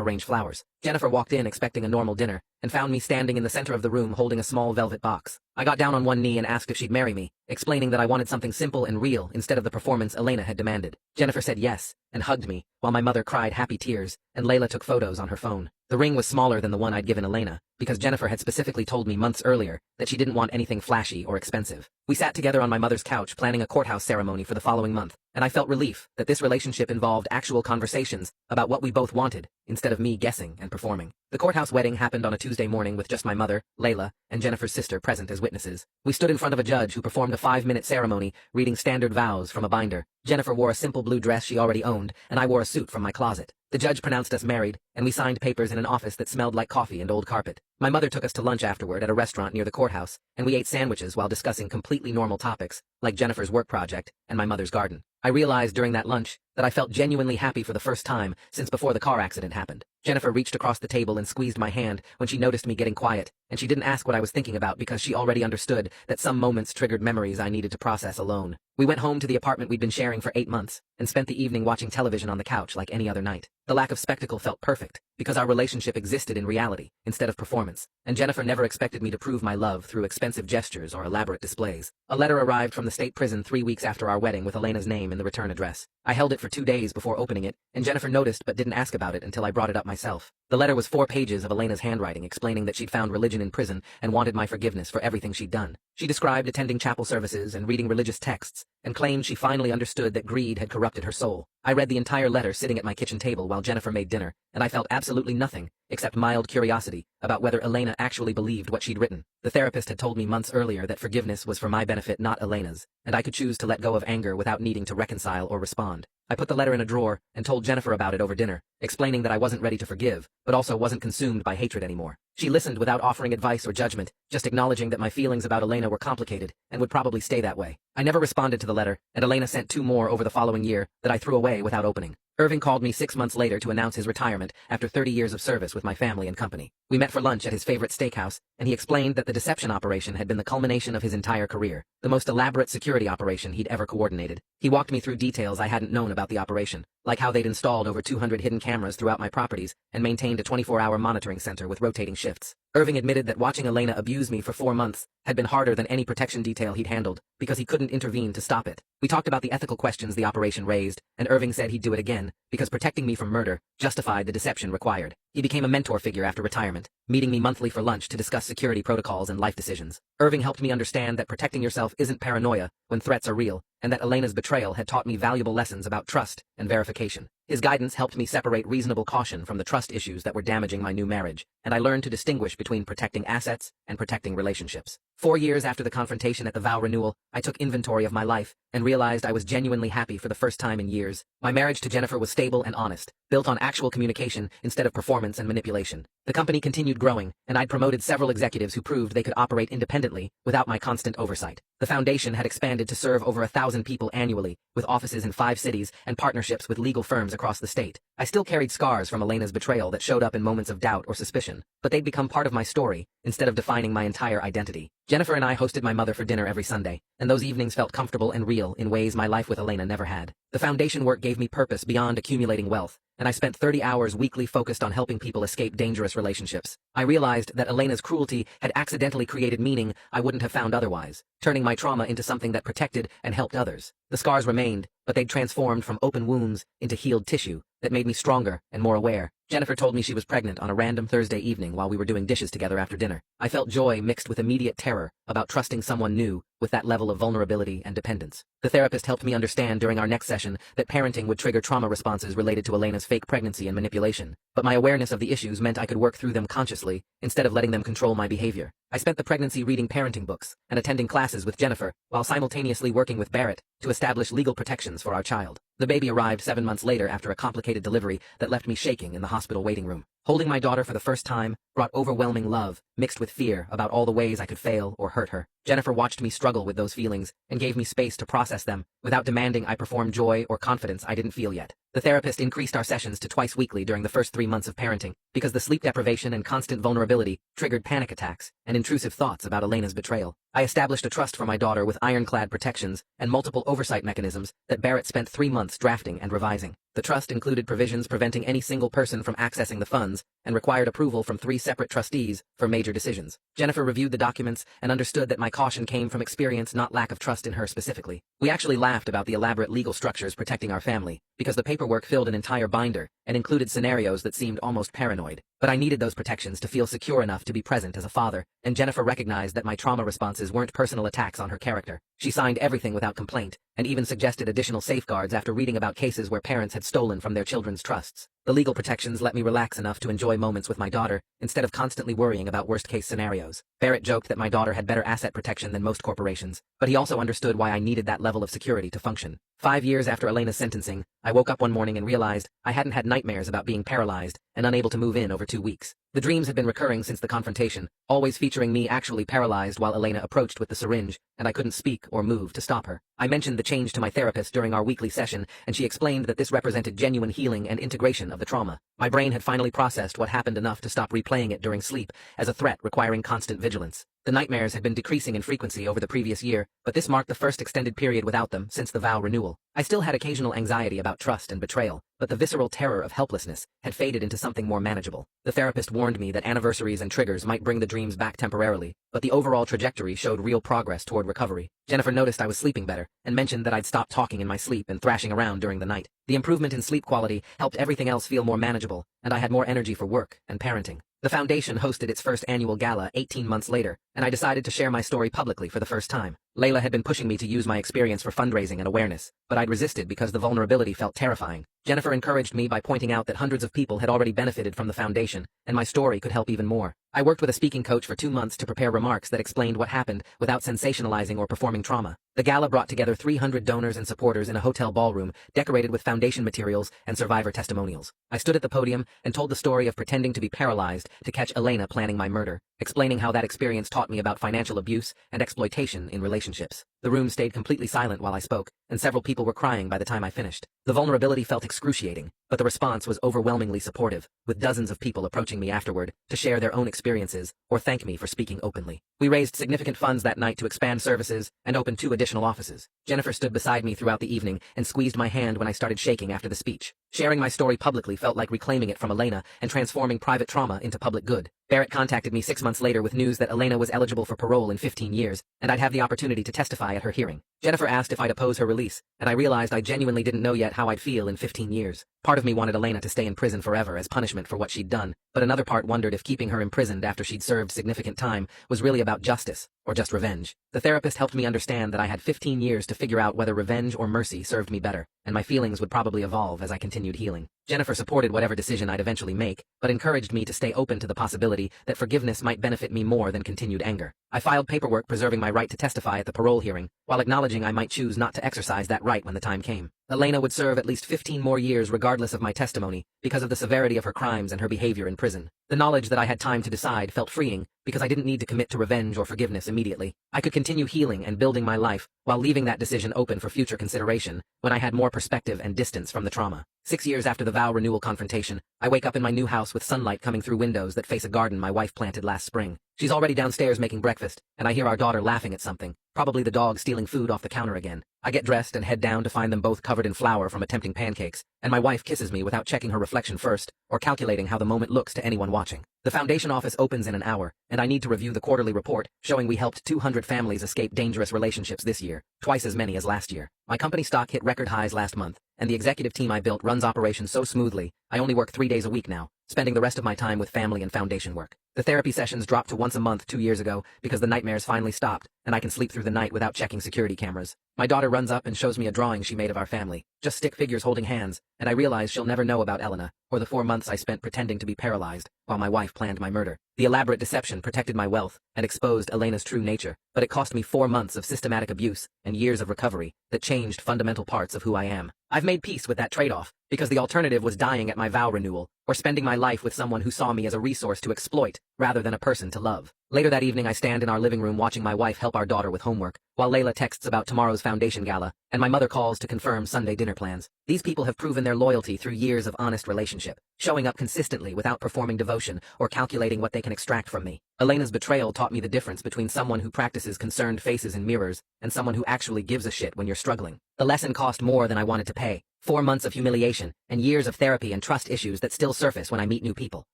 arrange flowers. Jennifer walked in expecting a normal dinner, and found me standing in the center of the room holding a small velvet box. I got down on one knee and asked if she'd marry me, explaining that I wanted something simple and real instead of the performance Elena had demanded. Jennifer said yes, and hugged me, while my mother cried happy tears, and Layla took photos on her phone. The ring was smaller than the one I'd given Elena, because Jennifer had specifically told me months earlier that she didn't want anything flashy or expensive. We sat together on my mother's couch planning a courthouse ceremony for the following month, and I felt relief that this relationship involved actual conversations about what we both wanted, instead of me guessing and performing. The courthouse wedding happened on a Tuesday morning with just my mother, Layla, and Jennifer's sister present as witnesses. We stood in front of a judge who performed a 5-minute ceremony reading standard vows from a binder. Jennifer wore a simple blue dress she already owned, and I wore a suit from my closet. The judge pronounced us married, and we signed papers in an office that smelled like coffee and old carpet. My mother took us to lunch afterward at a restaurant near the courthouse, and we ate sandwiches while discussing completely normal topics, like Jennifer's work project and my mother's garden. I realized during that lunch that I felt genuinely happy for the first time since before the car accident happened. Jennifer reached across the table and squeezed my hand when she noticed me getting quiet, and she didn't ask what I was thinking about because she already understood that some moments triggered memories I needed to process alone. We went home to the apartment we'd been sharing for 8 months, and spent the evening watching television on the couch like any other night. The lack of spectacle felt perfect, because our relationship existed in reality, instead of performance, and Jennifer never expected me to prove my love through expensive gestures or elaborate displays. A letter arrived from the state prison 3 weeks after our wedding with Elena's name in the return address. I held it for 2 days before opening it, and Jennifer noticed but didn't ask about it until I brought it up myself. The letter was 4 pages of Elena's handwriting explaining that she'd found religion in prison and wanted my forgiveness for everything she'd done. She described attending chapel services and reading religious texts, and claimed she finally understood that greed had corrupted her soul. I read the entire letter sitting at my kitchen table while Jennifer made dinner, and I felt absolutely nothing, except mild curiosity, about whether Elena actually believed what she'd written. The therapist had told me months earlier that forgiveness was for my benefit, not Elena's, and I could choose to let go of anger without needing to reconcile or respond. I put the letter in a drawer and told Jennifer about it over dinner, explaining that I wasn't ready to forgive, but also wasn't consumed by hatred anymore. She listened without offering advice or judgment, just acknowledging that my feelings about Elena were complicated and would probably stay that way. I never responded to the letter, and Elena sent 2 more over the following year that I threw away without opening. Irving called me 6 months later to announce his retirement after 30 years of service with my family and company. We met for lunch at his favorite steakhouse, and he explained that the deception operation had been the culmination of his entire career, the most elaborate security operation he'd ever coordinated. He walked me through details I hadn't known about the operation, like how they'd installed over 200 hidden cameras throughout my properties and maintained a 24-hour monitoring center with rotating shifts. Irving admitted that watching Elena abuse me for 4 months had been harder than any protection detail he'd handled, because he couldn't intervene to stop it. We talked about the ethical questions the operation raised, and Irving said he'd do it again, because protecting me from murder justified the deception required. He became a mentor figure after retirement, meeting me monthly for lunch to discuss security protocols and life decisions. Irving helped me understand that protecting yourself isn't paranoia when threats are real, and that Elena's betrayal had taught me valuable lessons about trust and verification. His guidance helped me separate reasonable caution from the trust issues that were damaging my new marriage, and I learned to distinguish between protecting assets and protecting relationships. 4 years after the confrontation at the vow renewal, I took inventory of my life and realized I was genuinely happy for the first time in years. My marriage to Jennifer was stable and honest, built on actual communication instead of performance and manipulation. The company continued growing, and I'd promoted several executives who proved they could operate independently without my constant oversight. The foundation had expanded to serve over 1,000 people annually, with offices in 5 cities and partnerships with legal firms across the state. I still carried scars from Elena's betrayal that showed up in moments of doubt or suspicion, but they'd become part of my story instead of defining my entire identity. Jennifer and I hosted my mother for dinner every Sunday, and those evenings felt comfortable and real in ways my life with Elena never had. The foundation work gave me purpose beyond accumulating wealth, and I spent 30 hours weekly focused on helping people escape dangerous relationships. I realized that Elena's cruelty had accidentally created meaning I wouldn't have found otherwise, turning my trauma into something that protected and helped others. The scars remained, but they'd transformed from open wounds into healed tissue that made me stronger and more aware. Jennifer told me she was pregnant on a random Thursday evening while we were doing dishes together after dinner. I felt joy mixed with immediate terror about trusting someone new with that level of vulnerability and dependence. The therapist helped me understand during our next session that parenting would trigger trauma responses related to Elena's fake pregnancy and manipulation, but my awareness of the issues meant I could work through them consciously instead of letting them control my behavior. I spent the pregnancy reading parenting books and attending classes with Jennifer while simultaneously working with Barrett to establish legal protections for our child. The baby arrived 7 months later after a complicated delivery that left me shaking in the hospital waiting room. Holding my daughter for the first time brought overwhelming love, mixed with fear about all the ways I could fail or hurt her. Jennifer watched me struggle with those feelings and gave me space to process them, without demanding I perform joy or confidence I didn't feel yet. The therapist increased our sessions to twice weekly during the first 3 months of parenting, because the sleep deprivation and constant vulnerability triggered panic attacks and intrusive thoughts about Elena's betrayal. I established a trust for my daughter with ironclad protections and multiple oversight mechanisms that Barrett spent 3 months drafting and revising. The trust included provisions preventing any single person from accessing the funds and required approval from 3 separate trustees for major decisions. Jennifer reviewed the documents and understood that my caution came from experience, not lack of trust in her specifically. We actually laughed about the elaborate legal structures protecting our family, because the paperwork filled an entire binder and included scenarios that seemed almost paranoid. But I needed those protections to feel secure enough to be present as a father, and Jennifer recognized that my trauma responses weren't personal attacks on her character. She signed everything without complaint, and even suggested additional safeguards after reading about cases where parents had stolen from their children's trusts. The legal protections let me relax enough to enjoy moments with my daughter, instead of constantly worrying about worst-case scenarios. Barrett joked that my daughter had better asset protection than most corporations, but he also understood why I needed that level of security to function. 5 years after Elena's sentencing, I woke up one morning and realized I hadn't had nightmares about being paralyzed and unable to move in over 2 weeks. The dreams had been recurring since the confrontation, always featuring me actually paralyzed while Elena approached with the syringe, and I couldn't speak or move to stop her. I mentioned the change to my therapist during our weekly session, and she explained that this represented genuine healing and integration of the trauma. My brain had finally processed what happened enough to stop replaying it during sleep as a threat requiring constant vigilance. The nightmares had been decreasing in frequency over the previous year, but this marked the first extended period without them since the vow renewal. I still had occasional anxiety about trust and betrayal, but the visceral terror of helplessness had faded into something more manageable. The therapist warned me that anniversaries and triggers might bring the dreams back temporarily, but the overall trajectory showed real progress toward recovery. Jennifer noticed I was sleeping better, and mentioned that I'd stopped talking in my sleep and thrashing around during the night. The improvement in sleep quality helped everything else feel more manageable, and I had more energy for work and parenting. The foundation hosted its first annual gala 18 months later, and I decided to share my story publicly for the first time. Layla had been pushing me to use my experience for fundraising and awareness, but I'd resisted because the vulnerability felt terrifying. Jennifer encouraged me by pointing out that hundreds of people had already benefited from the foundation, and my story could help even more. I worked with a speaking coach for 2 months to prepare remarks that explained what happened without sensationalizing or performing trauma. The gala brought together 300 donors and supporters in a hotel ballroom decorated with foundation materials and survivor testimonials. I stood at the podium and told the story of pretending to be paralyzed to catch Elena planning my murder, explaining how that experience taught me about financial abuse and exploitation in relationships. The room stayed completely silent while I spoke, and several people were crying by the time I finished. The vulnerability felt excruciating, but the response was overwhelmingly supportive, with dozens of people approaching me afterward to share their own experiences or thank me for speaking openly. We raised significant funds that night to expand services and open 2 additional offices. Jennifer stood beside me throughout the evening and squeezed my hand when I started shaking after the speech. Sharing my story publicly felt like reclaiming it from Elena and transforming private trauma into public good. Barrett contacted me 6 months later with news that Elena was eligible for parole in 15 years, and I'd have the opportunity to testify at her hearing. Jennifer asked if I'd oppose her release, and I realized I genuinely didn't know yet how I'd feel in 15 years. Part of me wanted Elena to stay in prison forever as punishment for what she'd done, but another part wondered if keeping her imprisoned after she'd served significant time was really about justice, or just revenge. The therapist helped me understand that I had 15 years to figure out whether revenge or mercy served me better, and my feelings would probably evolve as I continued healing. Jennifer supported whatever decision I'd eventually make, but encouraged me to stay open to the possibility that forgiveness might benefit me more than continued anger. I filed paperwork preserving my right to testify at the parole hearing, while acknowledging I might choose not to exercise that right when the time came. Elena would serve at least 15 more years regardless of my testimony, because of the severity of her crimes and her behavior in prison. The knowledge that I had time to decide felt freeing, because I didn't need to commit to revenge or forgiveness immediately. I could continue healing and building my life, while leaving that decision open for future consideration, when I had more perspective and distance from the trauma. 6 years after the vow renewal confrontation, I wake up in my new house with sunlight coming through windows that face a garden my wife planted last spring. She's already downstairs making breakfast, and I hear our daughter laughing at something, probably the dog stealing food off the counter again. I get dressed and head down to find them both covered in flour from attempting pancakes, and my wife kisses me without checking her reflection first, or calculating how the moment looks to anyone watching. The foundation office opens in an hour, and I need to review the quarterly report, showing we helped 200 families escape dangerous relationships this year, twice as many as last year. My company stock hit record highs last month, and the executive team I built runs operations so smoothly, I only work 3 days a week now, spending the rest of my time with family and foundation work. The therapy sessions dropped to once a month 2 years ago because the nightmares finally stopped, and I can sleep through the night without checking security cameras. My daughter runs up and shows me a drawing she made of our family, just stick figures holding hands, and I realize she'll never know about Elena, or the 4 months I spent pretending to be paralyzed, while my wife planned my murder. The elaborate deception protected my wealth and exposed Elena's true nature, but it cost me 4 months of systematic abuse and years of recovery that changed fundamental parts of who I am. I've made peace with that trade-off, because the alternative was dying at my vow renewal, or spending my life with someone who saw me as a resource to exploit, rather than a person to love. Later that evening I stand in our living room watching my wife help our daughter with homework, while Layla texts about tomorrow's foundation gala, and my mother calls to confirm Sunday dinner plans. These people have proven their loyalty through years of honest relationship, showing up consistently without performing devotion or calculating what they can extract from me. Elena's betrayal taught me the difference between someone who practices concerned faces in mirrors and someone who actually gives a shit when you're struggling. The lesson cost more than I wanted to pay. 4 months of humiliation, and years of therapy and trust issues that still surface when I meet new people.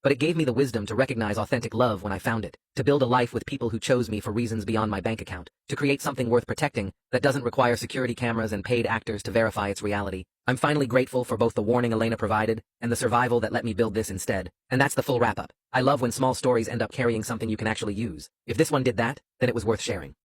But it gave me the wisdom to recognize authentic love when I found it, to build a life with people who chose me for reasons beyond my bank account, to create something worth protecting that doesn't require security cameras and paid actors to verify its reality. I'm finally grateful for both the warning Elena provided and the survival that let me build this instead. And that's the full wrap-up. I love when small stories end up carrying something you can actually use. If this one did that, then it was worth sharing.